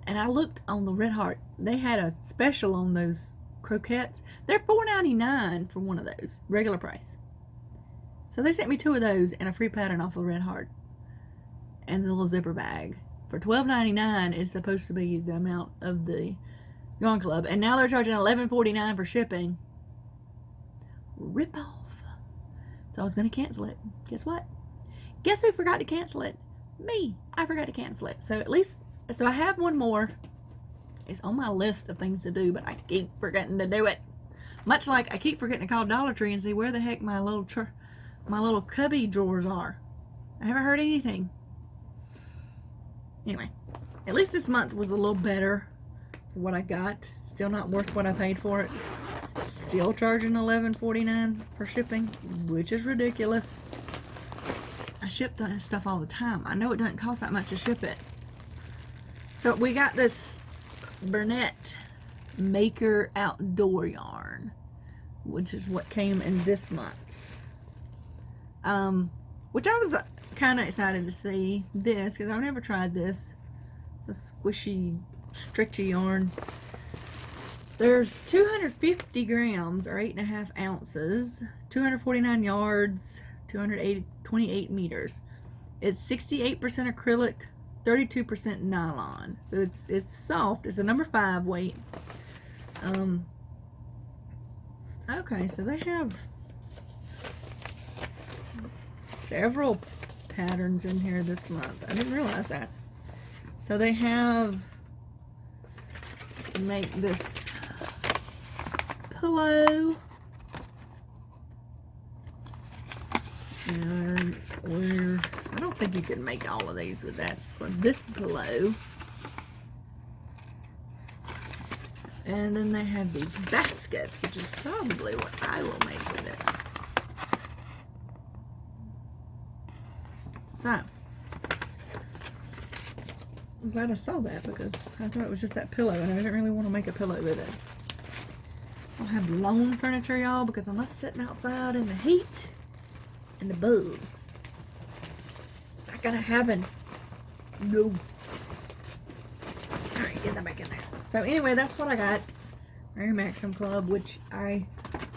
And I looked on the Red Heart. They had a special on those croquettes. They're $4.99 for one of those, regular price. So they sent me 2 of those and a free pattern off of Red Heart and the little zipper bag. For $12.99 is supposed to be the amount of the yarn club, and now they're charging $11.49 for shipping. Rip off. So I was gonna cancel it. Guess what? Guess who forgot to cancel it? Me. I forgot to cancel it. So at least, so I have one more. It's on my list of things to do, but I keep forgetting to do it. Much like I keep forgetting to call Dollar Tree and see where the heck my little cubby drawers are. I haven't heard anything. Anyway, at least this month was a little better for what I got. Still not worth what I paid for it. Still charging $11.49 for shipping, which is ridiculous. I ship that stuff all the time. I know it doesn't cost that much to ship it. So we got this Burnett Maker Outdoor yarn, which is what came in this month's. Which I was kind of excited to see this because I've never tried this. It's a squishy, stretchy yarn. There's 250 grams or 8.5 ounces, 249 yards, 228 meters. It's 68% acrylic, 32% nylon. So it's soft. It's a number 5 weight. Okay, so they have several patterns in here this month. I didn't realize that. So they have, make this pillow, and I don't think you can make all of these with that, for this pillow. And then they have these baskets, which is probably what I will make with it. So, I'm glad I saw that because I thought it was just that pillow and I didn't really want to make a pillow with it. I'll have lawn furniture, y'all, because I'm not sitting outside in the heat and the bugs. Not gonna happen. No. Alright, get that back in there. So anyway, that's what I got. Mary Maxim Club, which I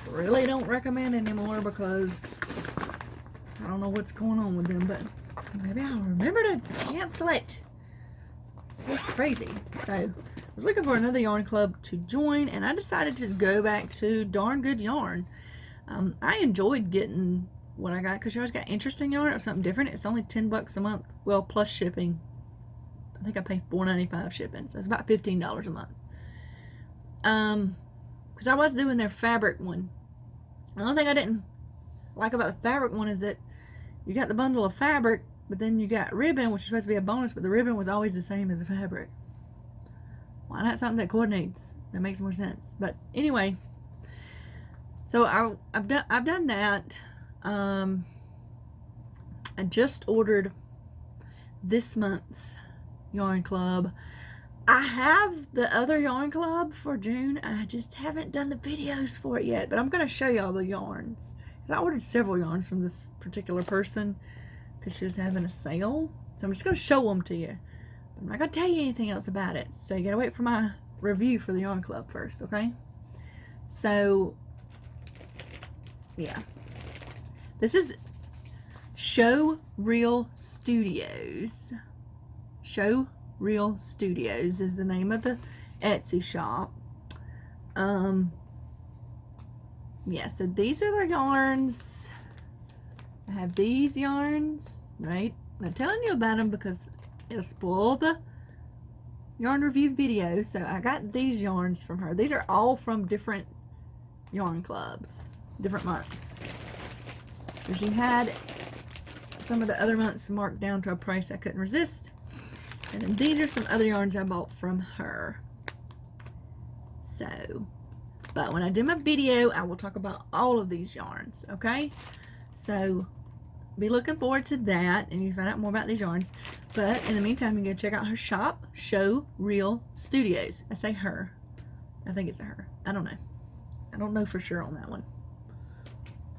really don't recommend anymore because I don't know what's going on with them, but maybe I'll remember to cancel it. So crazy. So I was looking for another yarn club to join, and I decided to go back to Darn Good Yarn. I enjoyed getting what I got because you always got interesting yarn or something different. It's only $10 a month, well, plus shipping. I think I pay $4.95 shipping, so it's about $15 a month. Because I was doing their fabric one. The only thing I didn't like about the fabric one is that you got the bundle of fabric, but then you got ribbon, which is supposed to be a bonus, but the ribbon was always the same as the fabric. Why not something that coordinates? That makes more sense. But anyway, so I've done that. I just ordered this month's yarn club. I have the other yarn club for June. I just haven't done the videos for it yet, but I'm going to show you all the yarns. I ordered several yarns from this particular person because she was having a sale. So I'm just going to show them to you. I'm not going to tell you anything else about it. So you got to wait for my review for the yarn club first, okay? So, yeah. This is Show Real Studios. Show Real Studios is the name of the Etsy shop. yeah, so these are the yarns. I have these yarns, right? I'm not telling you about them because it'll spoil the yarn review video. So I got these yarns from her. These are all from different yarn clubs, different months. So she had some of the other months marked down to a price I couldn't resist. And then these are some other yarns I bought from her. So, but when I do my video, I will talk about all of these yarns, okay? So, be looking forward to that, and you find out more about these yarns. But in the meantime, you can check out her shop, Show Real Studios. I say her. I think it's a her. I don't know. I don't know for sure on that one.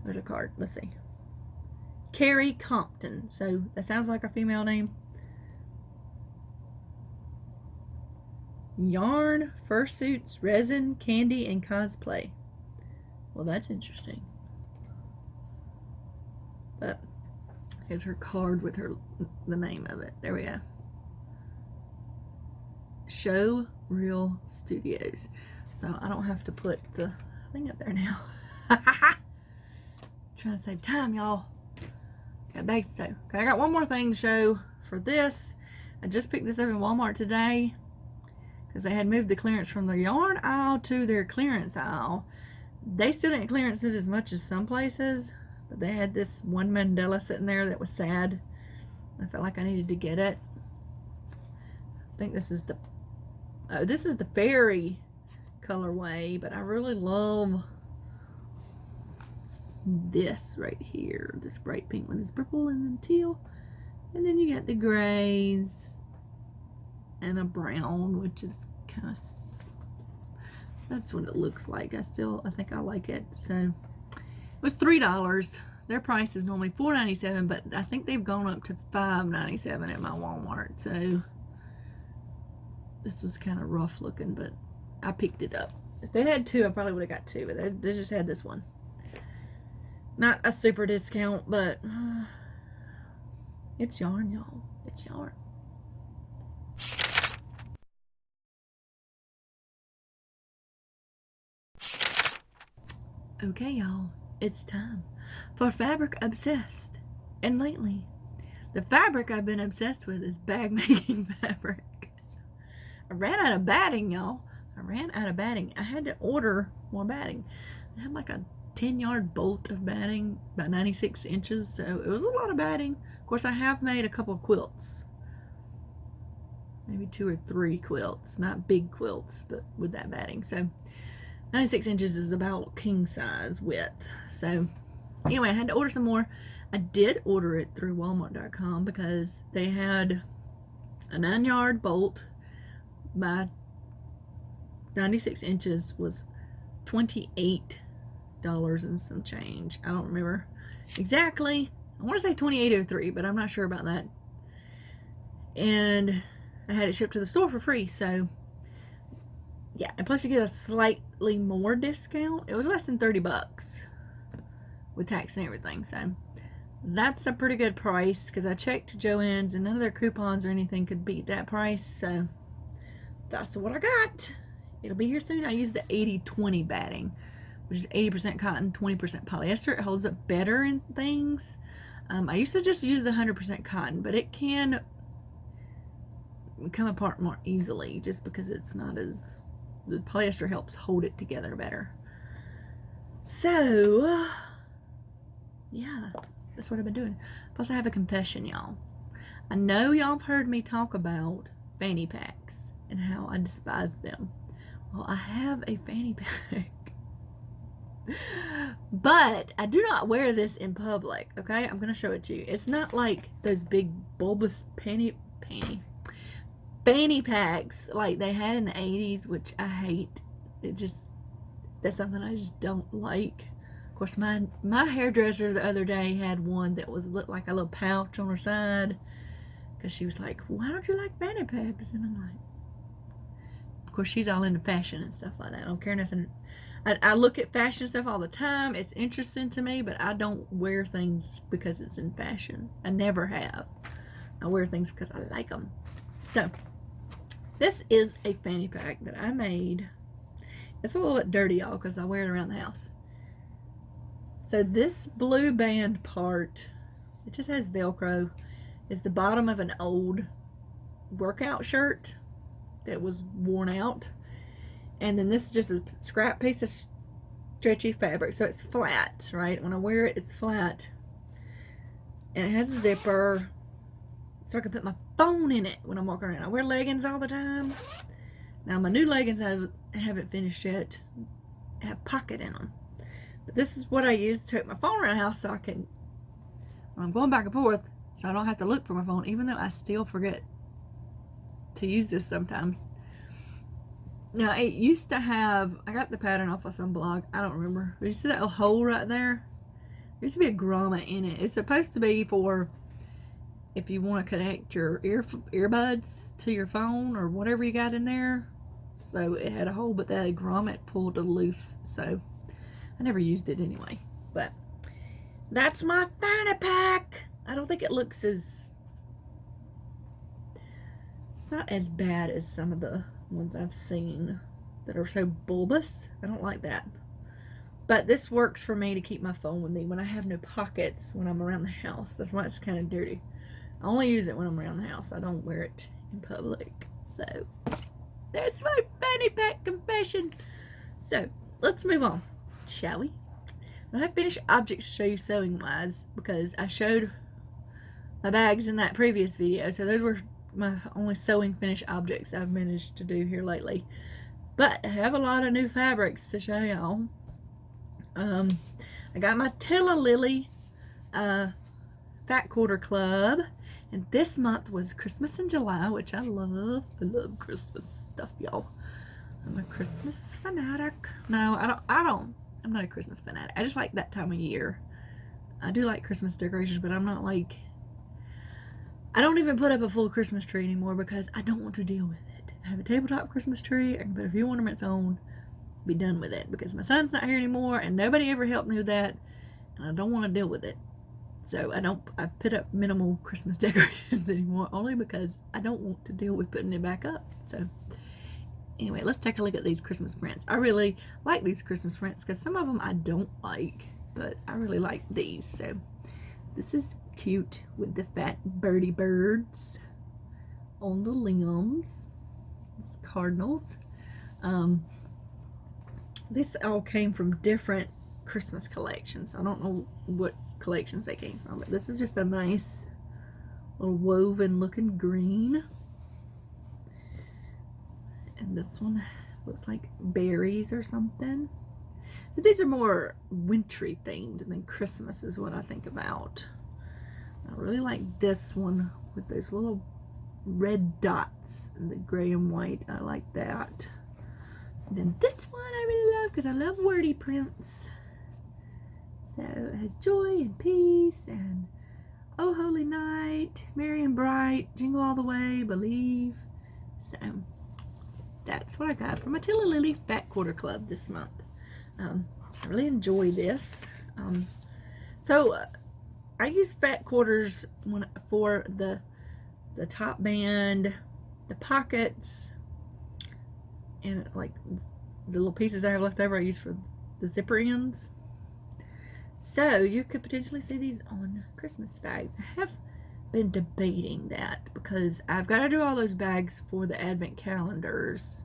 There's a card. Let's see. Carrie Compton. So that sounds like a female name. Yarn, fursuits, resin, candy, and cosplay. Well, that's interesting. But here's her card with the name of it. There we go. Show Real Studios. So I don't have to put the thing up there now. Trying to save time, y'all. Got bags to sew. Okay, I got one more thing to show for this. I just picked this up in Walmart today because they had moved the clearance from their yarn aisle to their clearance aisle. They still didn't clearance it as much as some places, but they had this one mandala sitting there that was sad. I felt like I needed to get it. I think this is the fairy colorway, but I really love this right here, this bright pink one. This purple and then teal, and then you got the grays and a brown, which is kind of, that's what it looks like. I think I like it. So it was $3. Their price is normally $4.97, but I think they've gone up to $5.97 at my Walmart. So this was kind of rough looking, but I picked it up. If they had two, I probably would have got two, but they just had this one. Not a super discount, but it's yarn, y'all. It's yarn. Okay, y'all. It's time for Fabric Obsessed. And lately, the fabric I've been obsessed with is bag making fabric. I ran out of batting, y'all. I ran out of batting. I had to order more batting. I had like a 10-yard bolt of batting, about 96 inches, so it was a lot of batting. Of course, I have made a couple of quilts, maybe 2 or 3 quilts, not big quilts, but with that batting. So 96 inches is about king size width. So anyway, I had to order some more. I did order it through Walmart.com because they had a 9-yard bolt by 96 inches was $28 and some change. I don't remember exactly. I want to say $28.03, but I'm not sure about that. And I had it shipped to the store for free. So yeah, and plus you get a slightly more discount. It was less than $30 with tax and everything. So that's a pretty good price because I checked Joann's and none of their coupons or anything could beat that price. So that's what I got. It'll be here soon. I used the 80-20 batting, which is 80% cotton, 20% polyester. It holds up better in things. I used to just use the 100% cotton, but it can come apart more easily just because it's not as, the polyester helps hold it together better. So yeah, that's what I've been doing. Plus I have a confession, y'all. I know y'all have heard me talk about fanny packs and how I despise them. Well, I have a fanny pack. But I do not wear this in public, okay? I'm going to show it to you. It's not like those big bulbous fanny packs like they had in the 80s, which I hate. That's something I just don't like. Of course, my hairdresser the other day had one that looked like a little pouch on her side because she was like, why don't you like fanny packs? And I'm like, of course, she's all into fashion and stuff like that. I don't care nothing. I look at fashion stuff all the time. It's interesting to me, but I don't wear things because it's in fashion. I never have. I wear things because I like them. So, this is a fanny pack that I made. It's a little bit dirty, y'all, because I wear it around the house. So this blue band part, it just has Velcro, is the bottom of an old workout shirt that was worn out. And then this is just a scrap piece of stretchy fabric, so it's flat, right? When I wear it, it's flat. And it has a zipper, so I can put my phone in it when I'm walking around. I wear leggings all the time. Now my new leggings I haven't finished yet, have a pocket in them. But this is what I use to take my phone around the house, so I can, when I'm going back and forth, so I don't have to look for my phone, even though I still forget to use this sometimes. Now it used to have, I got the pattern off of some blog, I don't remember. You see that little hole right there? There used to be a grommet in it. It's supposed to be for if you want to connect your earbuds to your phone or whatever you got in there. So it had a hole, but the grommet pulled it loose, so I never used it anyway. But that's my fanny pack. I don't think it looks as, it's not as bad as some of the ones I've seen that are so bulbous. I don't like that. But this works for me to keep my phone with me when I have no pockets when I'm around the house. That's why it's kind of dirty. I only use it when I'm around the house. I don't wear it in public. So that's my fanny pack confession. So let's move on, shall we? I have finished objects to show you sewing wise, because I showed my bags in that previous video. So those were my only sewing finished objects I've managed to do here lately. But I have a lot of new fabrics to show y'all. I got my Teadoddles Fat Quarter Club, and this month was Christmas in July, which I love. I love Christmas stuff, y'all. I'm a Christmas fanatic. No, I'm not a Christmas fanatic. I just like that time of year. I do like Christmas decorations, but I'm not like, I don't even put up a full Christmas tree anymore because I don't want to deal with it. I have a tabletop Christmas tree. I can put a few ornaments on, be done with it, because my son's not here anymore and nobody ever helped me with that, and I don't want to deal with it. So I put up minimal Christmas decorations anymore, only because I don't want to deal with putting it back up. So anyway, let's take a look at these Christmas prints. I really like these Christmas prints because some of them I don't like, but I really like these. So this is cute with the fat birdie birds on the limbs. It's cardinals. This all came from different Christmas collections. I don't know what collections they came from, but this is just a nice little woven looking green. And this one looks like berries or something. But these are more wintry themed than Christmas is what I think about. I really like this one with those little red dots and the gray and white. I like that. And then this one I really love because I love wordy prints. So it has joy and peace and oh holy night, merry and bright, jingle all the way, believe. So that's what I got from my Teadoddles Fat Quarter Club this month. I really enjoy this. I use fat quarters for the top band, the pockets, and like the little pieces I have left over I use for the zipper ends. So you could potentially see these on Christmas bags. I have been debating that because I've got to do all those bags for the advent calendars,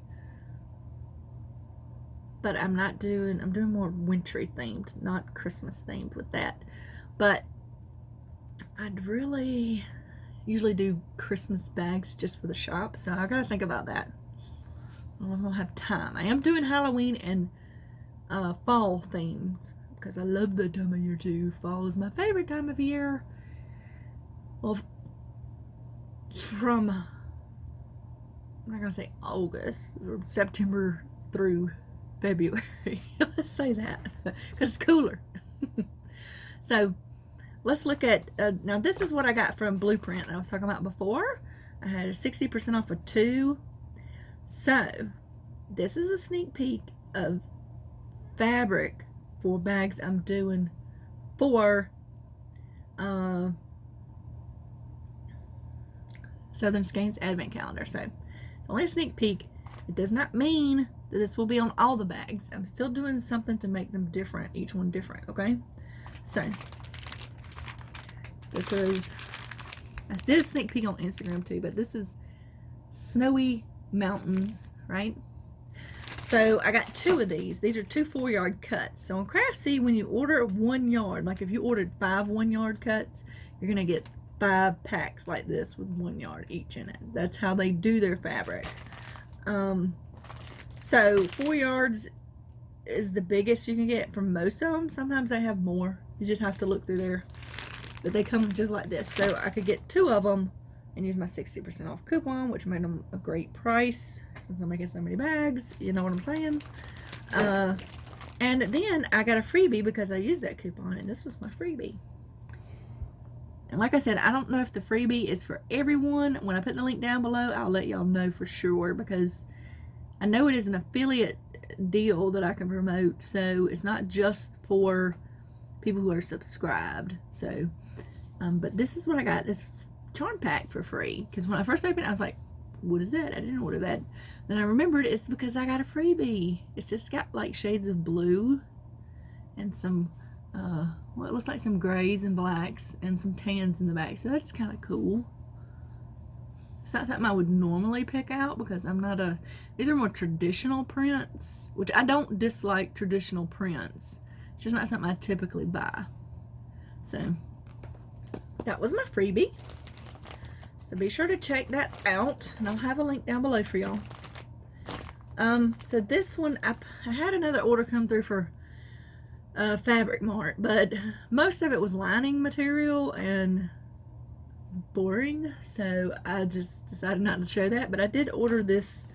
but I'm doing more wintry themed, not Christmas themed with that. But I'd really usually do Christmas bags just for the shop, so I gotta think about that. I don't have time. I am doing Halloween and fall themes because I love that time of year too. Fall is my favorite time of year. Well, from, I'm not gonna say August, or September through February. Let's say that because it's cooler. So let's look at now this is what I got from Blueprint I was talking about before. I had a 60% off of 2. So this is a sneak peek of fabric for bags I'm doing for Southern Skeins Advent Calendar. So it's only a sneak peek. It does not mean that this will be on all the bags. I'm still doing something to make them different, each one different, okay? So, this is, I did a sneak peek on Instagram too, but this is Snowy Mountains, right? So I got 2 of these. These are 2 4-yard cuts. So on Craftsy, when you order 1 yard, like if you ordered 5 1-yard cuts, you're gonna get 5 packs like this with 1 yard each in it. That's how they do their fabric. So 4 yards is the biggest you can get from most of them. Sometimes they have more. You just have to look through there. But they come just like this. So I could get 2 of them and use my 60% off coupon, which made them a great price since I'm making so many bags. You know what I'm saying? And then I got a freebie because I used that coupon, and this was my freebie. And like I said, I don't know if the freebie is for everyone. When I put the link down below, I'll let y'all know for sure, because I know it is an affiliate deal that I can promote, so it's not just for people who are subscribed. So but this is what I got, this charm pack for free, because when I first opened it I was like, what is that? I didn't order that. Then I remembered it's because I got a freebie. It's just got like shades of blue and some well, it looks like some grays and blacks and some tans in the back, so that's kind of cool. It's not something I would normally pick out because I'm not a, these are more traditional prints, which I don't dislike traditional prints. It's just not something I typically buy. So that was my freebie. So be sure to check that out, and I'll have a link down below for y'all. So this one, I had another order come through for Fabric Mart, but most of it was lining material and boring, so I just decided not to show that. But I did order this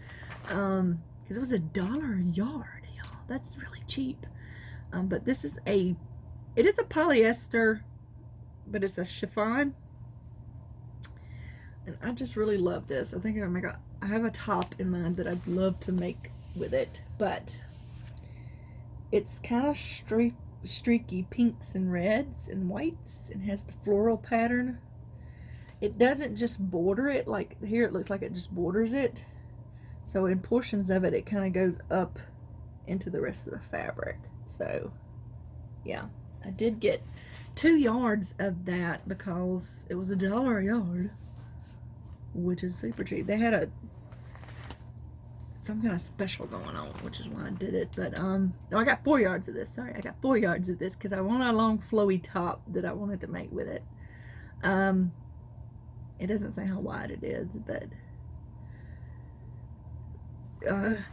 because it was $1 a yard, y'all. That's really cheap. But this is it is a polyester, but it's a chiffon, and I just really love this. I think I have a top in mind that I'd love to make with it, but it's kind of streaky pinks and reds and whites, and has the floral pattern. It doesn't just border it, like here it looks like it just borders it. So in portions of it, it kind of goes up into the rest of the fabric. So yeah, I did get 2 yards of that because it was $1 a yard, which is super cheap. They had some kind of special going on, which is why I did it. But no, I got 4 yards of this. Sorry, I got 4 yards of this because I want a long flowy top that I wanted to make with it. It doesn't say how wide it is, but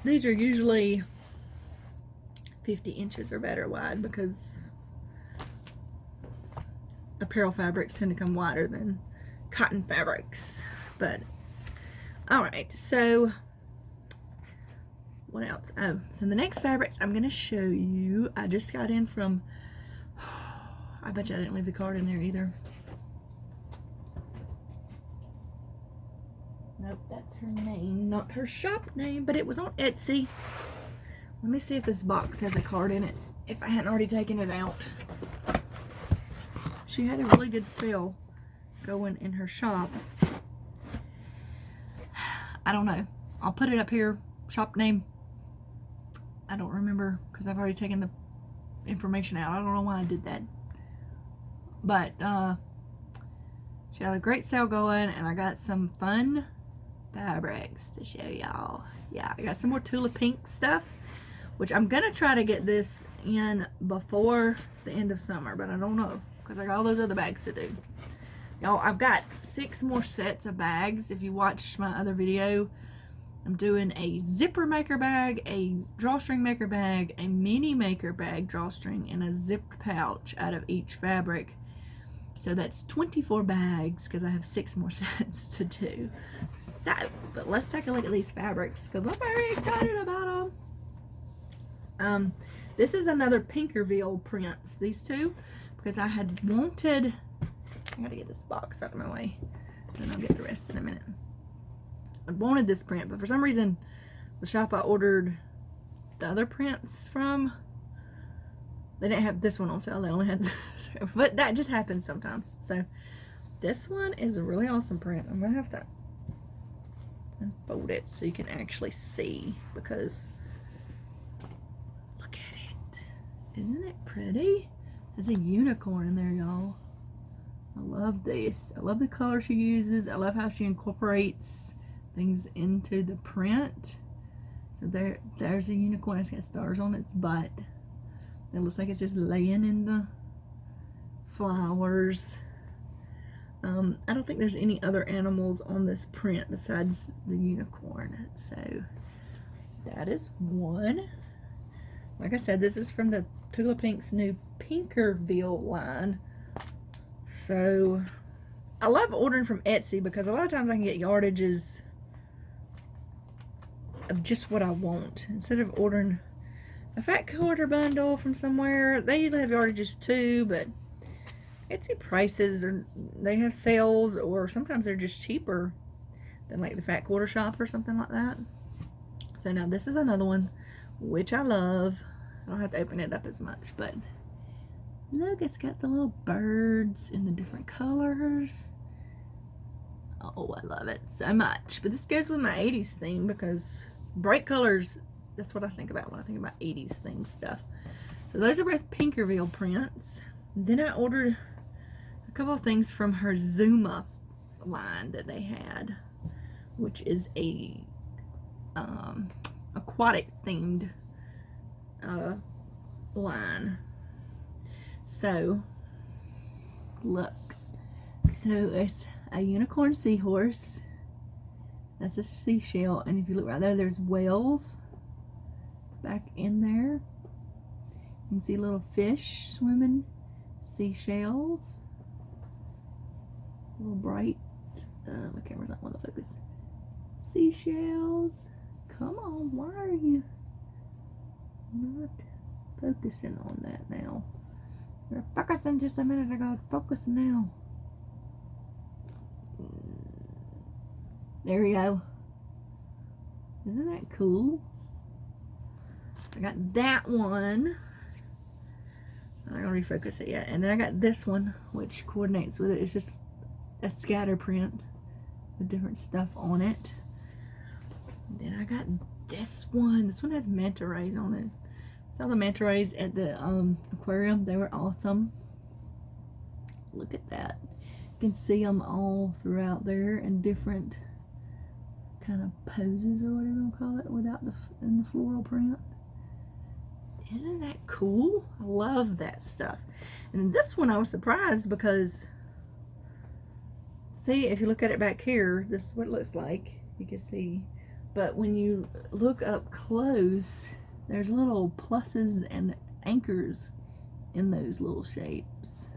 these are usually 50 inches or better wide, because apparel fabrics tend to come wider than cotton fabrics. But alright, so what else? Oh, so the next fabrics I'm going to show you, I just got in from, I bet you I didn't leave the card in there either. Nope, that's her name, not her shop name, but it was on Etsy. Let me see if this box has a card in it, if I hadn't already taken it out. She had a really good sale going in her shop. I don't know. I'll put it up here. Shop name, I don't remember because I've already taken the information out. I don't know why I did that. But she had a great sale going, and I got some fun fabrics to show y'all. Yeah, I got some more Tula Pink stuff, which I'm gonna try to get this in before the end of summer, but I don't know because I got all those other bags to do. Y'all, I've got 6 more sets of bags. If you watched my other video, I'm doing a zipper maker bag, a drawstring maker bag, a mini maker bag drawstring, and a zipped pouch out of each fabric. So that's 24 bags because I have 6 more sets to do. So, but let's take a look at these fabrics because I'm very excited about them. This is another Pinkerville prints, these two, because I had wanted, I gotta get this box out of my way, and then I'll get the rest in a minute. I wanted this print, but for some reason, the shop I ordered the other prints from, they didn't have this one on sale. They only had this, but that just happens sometimes. So this one is a really awesome print. I'm gonna have to unfold it so you can actually see, because look at it. Isn't it pretty? There's a unicorn in there, y'all. I love this. I love the color she uses. I love how she incorporates things into the print. So there's a unicorn. It's got stars on its butt. It looks like it's just laying in the flowers. I don't think there's any other animals on this print besides the unicorn. So that is one. Like I said, this is from the Tula Pink's new Pinkerville line. So I love ordering from Etsy because a lot of times I can get yardages of just what I want. Instead of ordering a fat quarter bundle from somewhere, they usually have yardages too, but Etsy prices, or they have sales, or sometimes they're just cheaper than like the fat quarter shop or something like that. So now this is another one which I love. I don't have to open it up as much, but look, it's got the little birds in the different colors. Oh, I love it so much. But this goes with my 80s theme because bright colors, that's what I think about when I think about 80s theme stuff. So those are both Pinkerville prints. Then I ordered a couple of things from her Zuma line that they had, which is a aquatic themed line. So look, so it's a unicorn seahorse, that's a seashell, and if you look right there, there's whales back in there. You can see little fish swimming, seashells, little bright, my camera's not on the focus, seashells. Come on, why are you not focusing on that now? You're focusing just a minute ago, focus now. There we go. Isn't that cool? I got that one. I'm not gonna refocus it yet. And then I got this one, which coordinates with it. It's just a scatter print with different stuff on it. And then I got this one. This one has manta rays on it. Saw the manta rays at the aquarium. They were awesome. Look at that. You can see them all throughout there in different kind of poses or whatever you call it, without in the floral print. Isn't that cool? I love that stuff. And this one I was surprised because, see, if you look at it back here, this is what it looks like. You can see. But when you look up close, there's little pluses and anchors in those little shapes.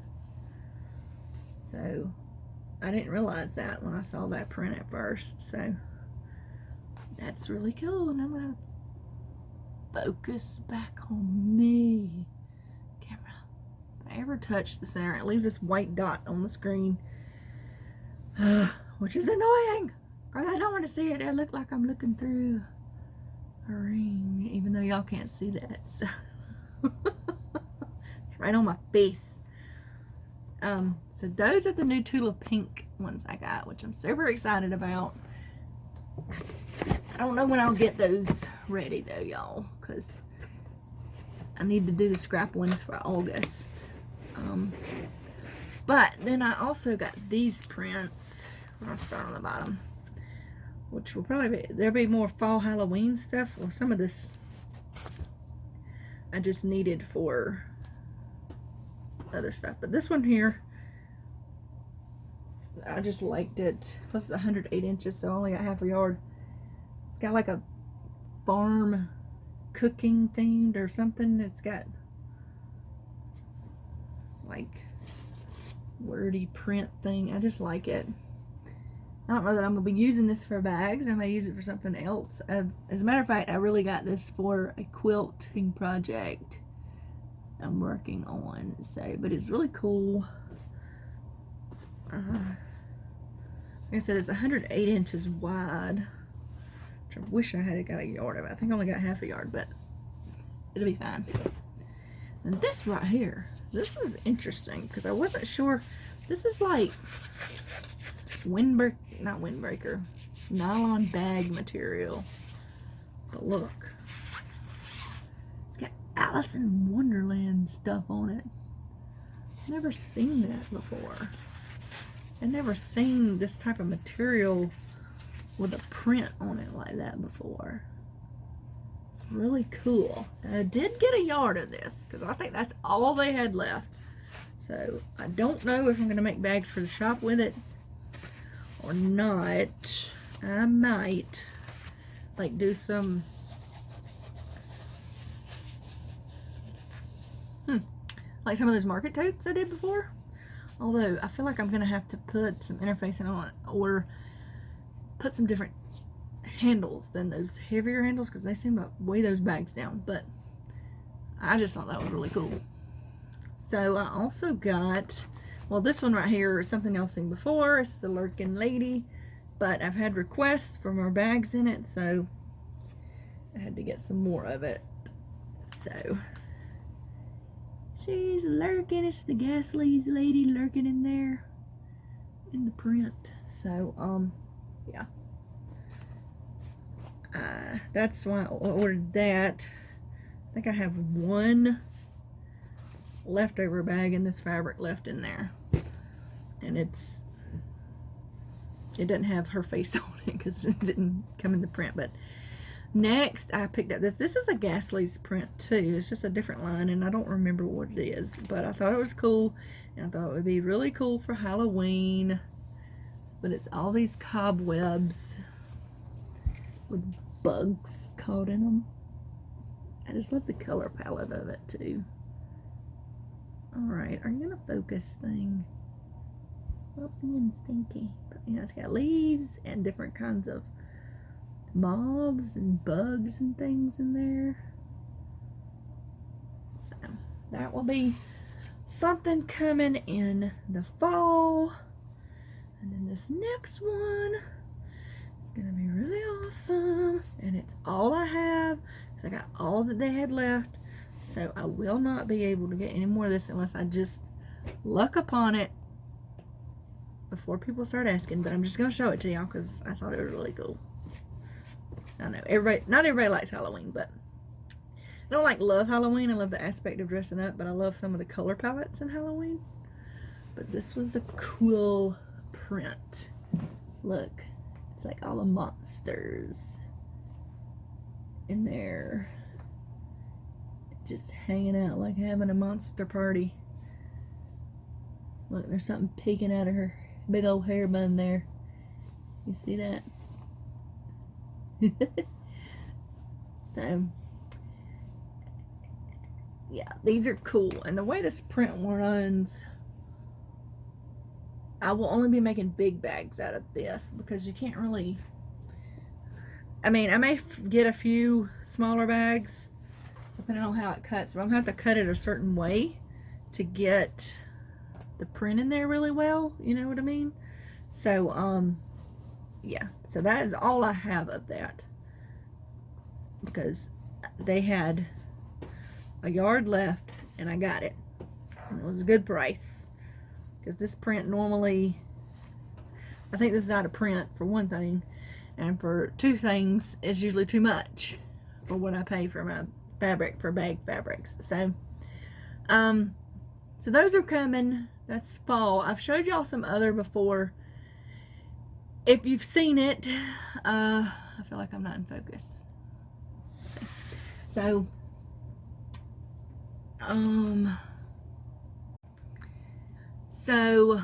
So I didn't realize that when I saw that print at first. So that's really cool. And I'm going to focus back on me. Camera. If I ever touch the center, it leaves this white dot on the screen, which is annoying because I don't want to see it. It looks like I'm looking through a ring, even though y'all can't see that. So it's right on my face. So those are the new Tula Pink ones I got, which I'm super excited about. I don't know when I'll get those ready though, y'all, because I need to do the scrap ones for August. But then I also got these prints. I'll start on the bottom, which will probably be, there'll be more fall Halloween stuff. Well, some of this I just needed for other stuff, but this one here, I just liked it. Plus it's 108 inches, so I only got half a yard. It's got like a farm cooking themed or something. It's got like wordy print thing. I just like it. I don't know that I'm going to be using this for bags. I may use it for something else. As a matter of fact, I really got this for a quilting project I'm working on. So, but it's really cool. Like I said, it's 108 inches wide, which I wish I had got a yard of it. I think I only got half a yard, but it'll be fine. And this right here, this is interesting because I wasn't sure. This is like not windbreaker, nylon bag material. But look, it's got Alice in Wonderland stuff on it. Never seen that before. I've never seen this type of material with a print on it like that before. It's really cool. And I did get a yard of this because I think that's all they had left. So I don't know if I'm going to make bags for the shop with it or not. I might like do some like some of those market totes I did before. Although I feel like I'm gonna have to put some interfacing on it or put some different handles than those heavier handles because they seem to weigh those bags down. But I just thought that was really cool. So I also got, well, this one right here is something y'all seen before. It's the Lurking Lady, but I've had requests for more bags in it, so I had to get some more of it. So she's lurking. It's the Ghastly's lady lurking in there in the print. So yeah, that's why I ordered that. I think I have one leftover bag in this fabric left in there, and it doesn't have her face on it because it didn't come in the print. But next I picked up this is a Ghastly's print too. It's just a different line and I don't remember what it is, but I thought it was cool and I thought it would be really cool for Halloween. But it's all these cobwebs with bugs caught in them. I just love the color palette of it too. Alright, are you gonna focus thing? Well, being stinky. But you know, it's got leaves and different kinds of moths and bugs and things in there. So that will be something coming in the fall. And then this next one is gonna be really awesome. And it's all I have because I got all that they had left. So I will not be able to get any more of this unless I just luck upon it before people start asking. But I'm just going to show it to y'all because I thought it was really cool. I know not everybody likes Halloween, but I don't love Halloween. I love the aspect of dressing up, but I love some of the color palettes in Halloween. But this was a cool print. Look, it's like all the monsters in there. Just hanging out like having a monster party. Look, there's something peeking out of her big old hair bun there. You see that? So, yeah, these are cool. And the way this print runs, I will only be making big bags out of this because you can't really, I mean, I may get a few smaller bags depending on how it cuts, but I'm going to have to cut it a certain way to get the print in there really well, you know what I mean? So, yeah, so that is all I have of that because they had a yard left and I got it. And it was a good price because this print normally, I think this is out of print for one thing, and for two things, it's usually too much for what I pay for my fabric for bag fabrics. So so those are coming. That's fall. I've showed y'all some other before. If you've seen it, I feel like I'm not in focus. So so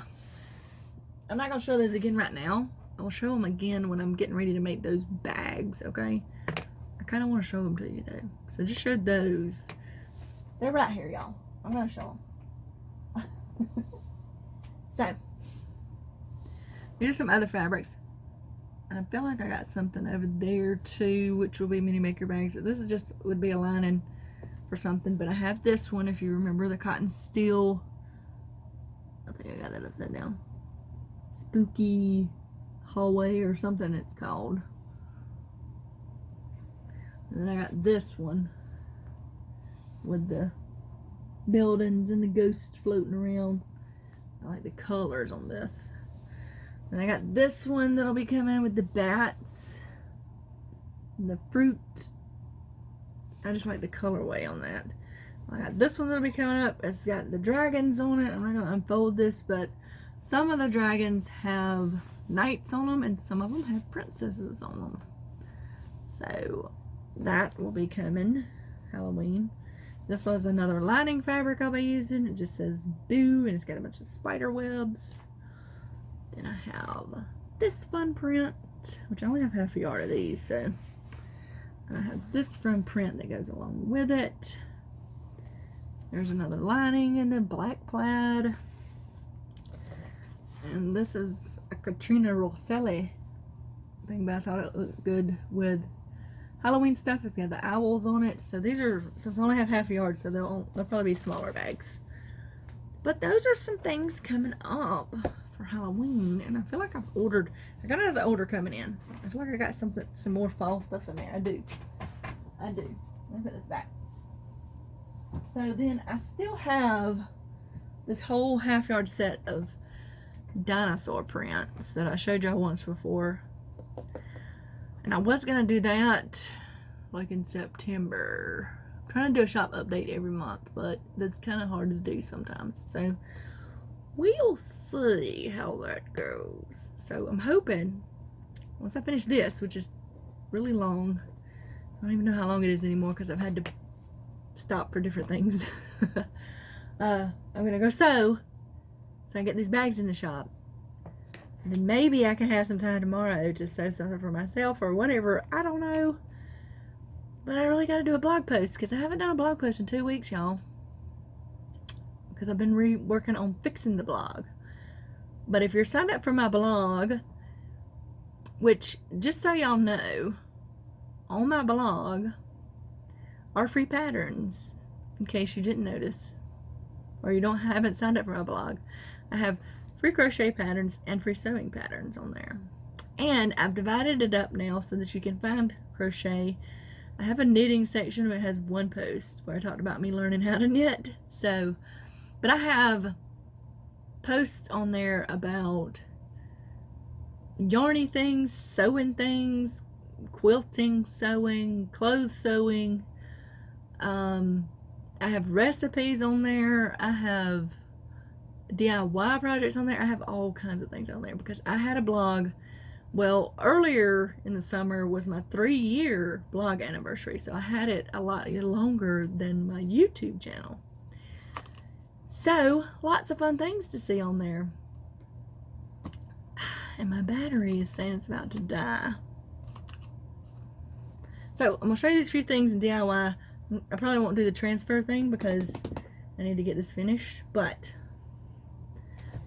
I'm not gonna show those again right now. I'll show them again when I'm getting ready to make those bags, okay? I kind of want to show them to you though. So just showed those. They're right here, y'all. I'm gonna show them. So here's some other fabrics. And I feel like I got something over there too, which will be mini maker bags. This is just would be a lining for something, but I have this one, if you remember, the cotton steel. I think I got that upside down. Spooky hallway or something it's called. And then I got this one with the buildings and the ghosts floating around. I like the colors on this. And I got this one that'll be coming with the bats and the fruit. I just like the colorway on that. I got this one that'll be coming up. It's got the dragons on it. I'm not going to unfold this, but some of the dragons have knights on them and some of them have princesses on them. So that will be coming Halloween. This was another lining fabric I'll be using. It just says boo and it's got a bunch of spider webs. Then I have this fun print, which I only have half a yard of these, so I have this fun print that goes along with it. There's another lining in the black plaid. And this is a Katrina Rosselli thing, but I thought it looked good with Halloween stuff. It's got the owls on it. So these are, since I only have half a yard, so they'll probably be smaller bags. But those are some things coming up for Halloween. And I feel like I got another order coming in. I feel like I got some more fall stuff in there. I do. Let me put this back. So then I still have this whole half yard set of dinosaur prints that I showed y'all once before. And I was going to do that like in September. I'm trying to do a shop update every month, but that's kind of hard to do sometimes. So we'll see how that goes. So I'm hoping once I finish this, which is really long, I don't even know how long it is anymore because I've had to stop for different things. I'm gonna go sew so I can get these bags in the shop, and then maybe I can have some time tomorrow to sew something for myself or whatever. I don't know, but I really got to do a blog post because I haven't done a blog post in 2 weeks, y'all, because I've been working on fixing the blog. But if you're signed up for my blog, which, just so y'all know, on my blog are free patterns, in case you didn't notice or you haven't signed up for my blog. I have free crochet patterns and free sewing patterns on there, and I've divided it up now so that you can find crochet. I have a knitting section that has one post where I talked about me learning how to knit. So, but I have posts on there about yarny things, sewing things, quilting, sewing, clothes sewing. I have recipes on there. I have DIY projects on there. I have all kinds of things on there because I had a blog. Well, earlier in the summer was my 3-year blog anniversary, so I had it a lot longer than my YouTube channel. So, lots of fun things to see on there. And my battery is saying it's about to die. So, I'm going to show you these few things in DIY. I probably won't do the transfer thing because I need to get this finished, but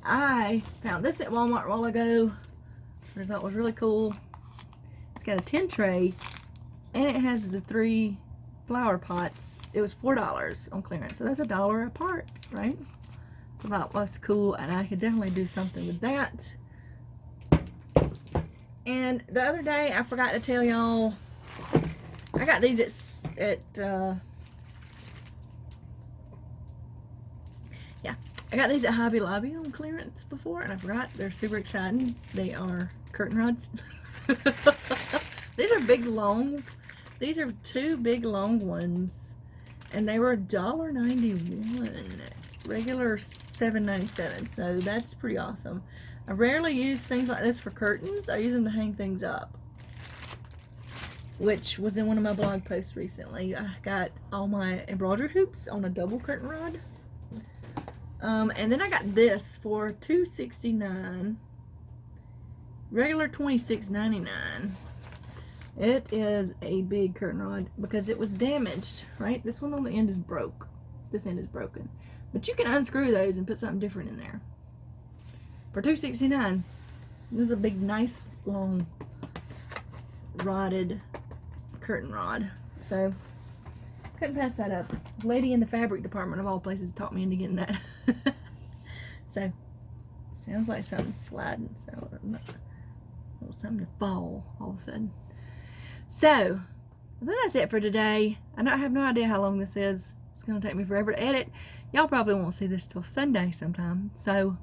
I found this at Walmart a while ago. I thought it was really cool. It's got a tin tray and it has the 3 flower pots. It was $4 on clearance, so that's $1 a part, right? So that was cool, and I could definitely do something with that. And the other day I forgot to tell y'all, I got these I got these at Hobby Lobby on clearance before, and I forgot. They're super exciting. They are curtain rods. These are big, long. These are 2 big, long ones, and they were $1.91. Regular $7.97. So that's pretty awesome. I rarely use things like this for curtains. I use them to hang things up, which was in one of my blog posts recently. I got all my embroidered hoops on a double curtain rod. And then I got this for $2.69, regular $26.99. It is a big curtain rod because it was damaged, right? This one on the end is broke. This end is broken. But you can unscrew those and put something different in there. For $2.69, this is a big, nice, long, rodded curtain rod. So, couldn't pass that up. Lady in the fabric department of all places talked me into getting that. So, sounds like something's sliding. So, something to fall all of a sudden. So, I think that's it for today. I have no idea how long this is. It's going to take me forever to edit. Y'all probably won't see this till Sunday sometime. So,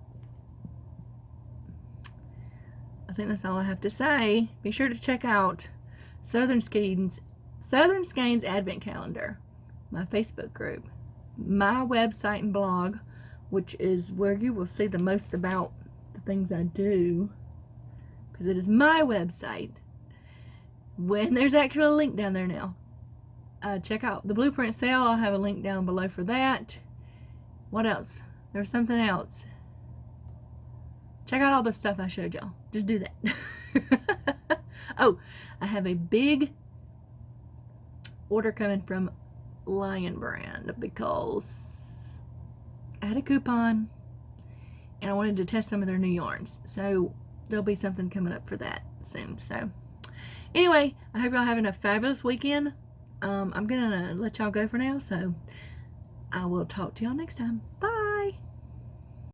I think that's all I have to say. Be sure to check out Southern Skeins Advent Calendar, my Facebook group. my website and blog, which is where you will see the most about the things I do, because it is my website. When there's actually a link down there now. Check out the blueprint sale. I'll have a link down below for that. What else? There's something else. Check out all the stuff I showed y'all. Just do that. Oh, I have a big order coming from Lion Brand because I had a coupon and I wanted to test some of their new yarns. So there'll be something coming up for that soon. So anyway, I hope y'all having a fabulous weekend. I'm gonna let y'all go for now, so I will talk to y'all next time. Bye.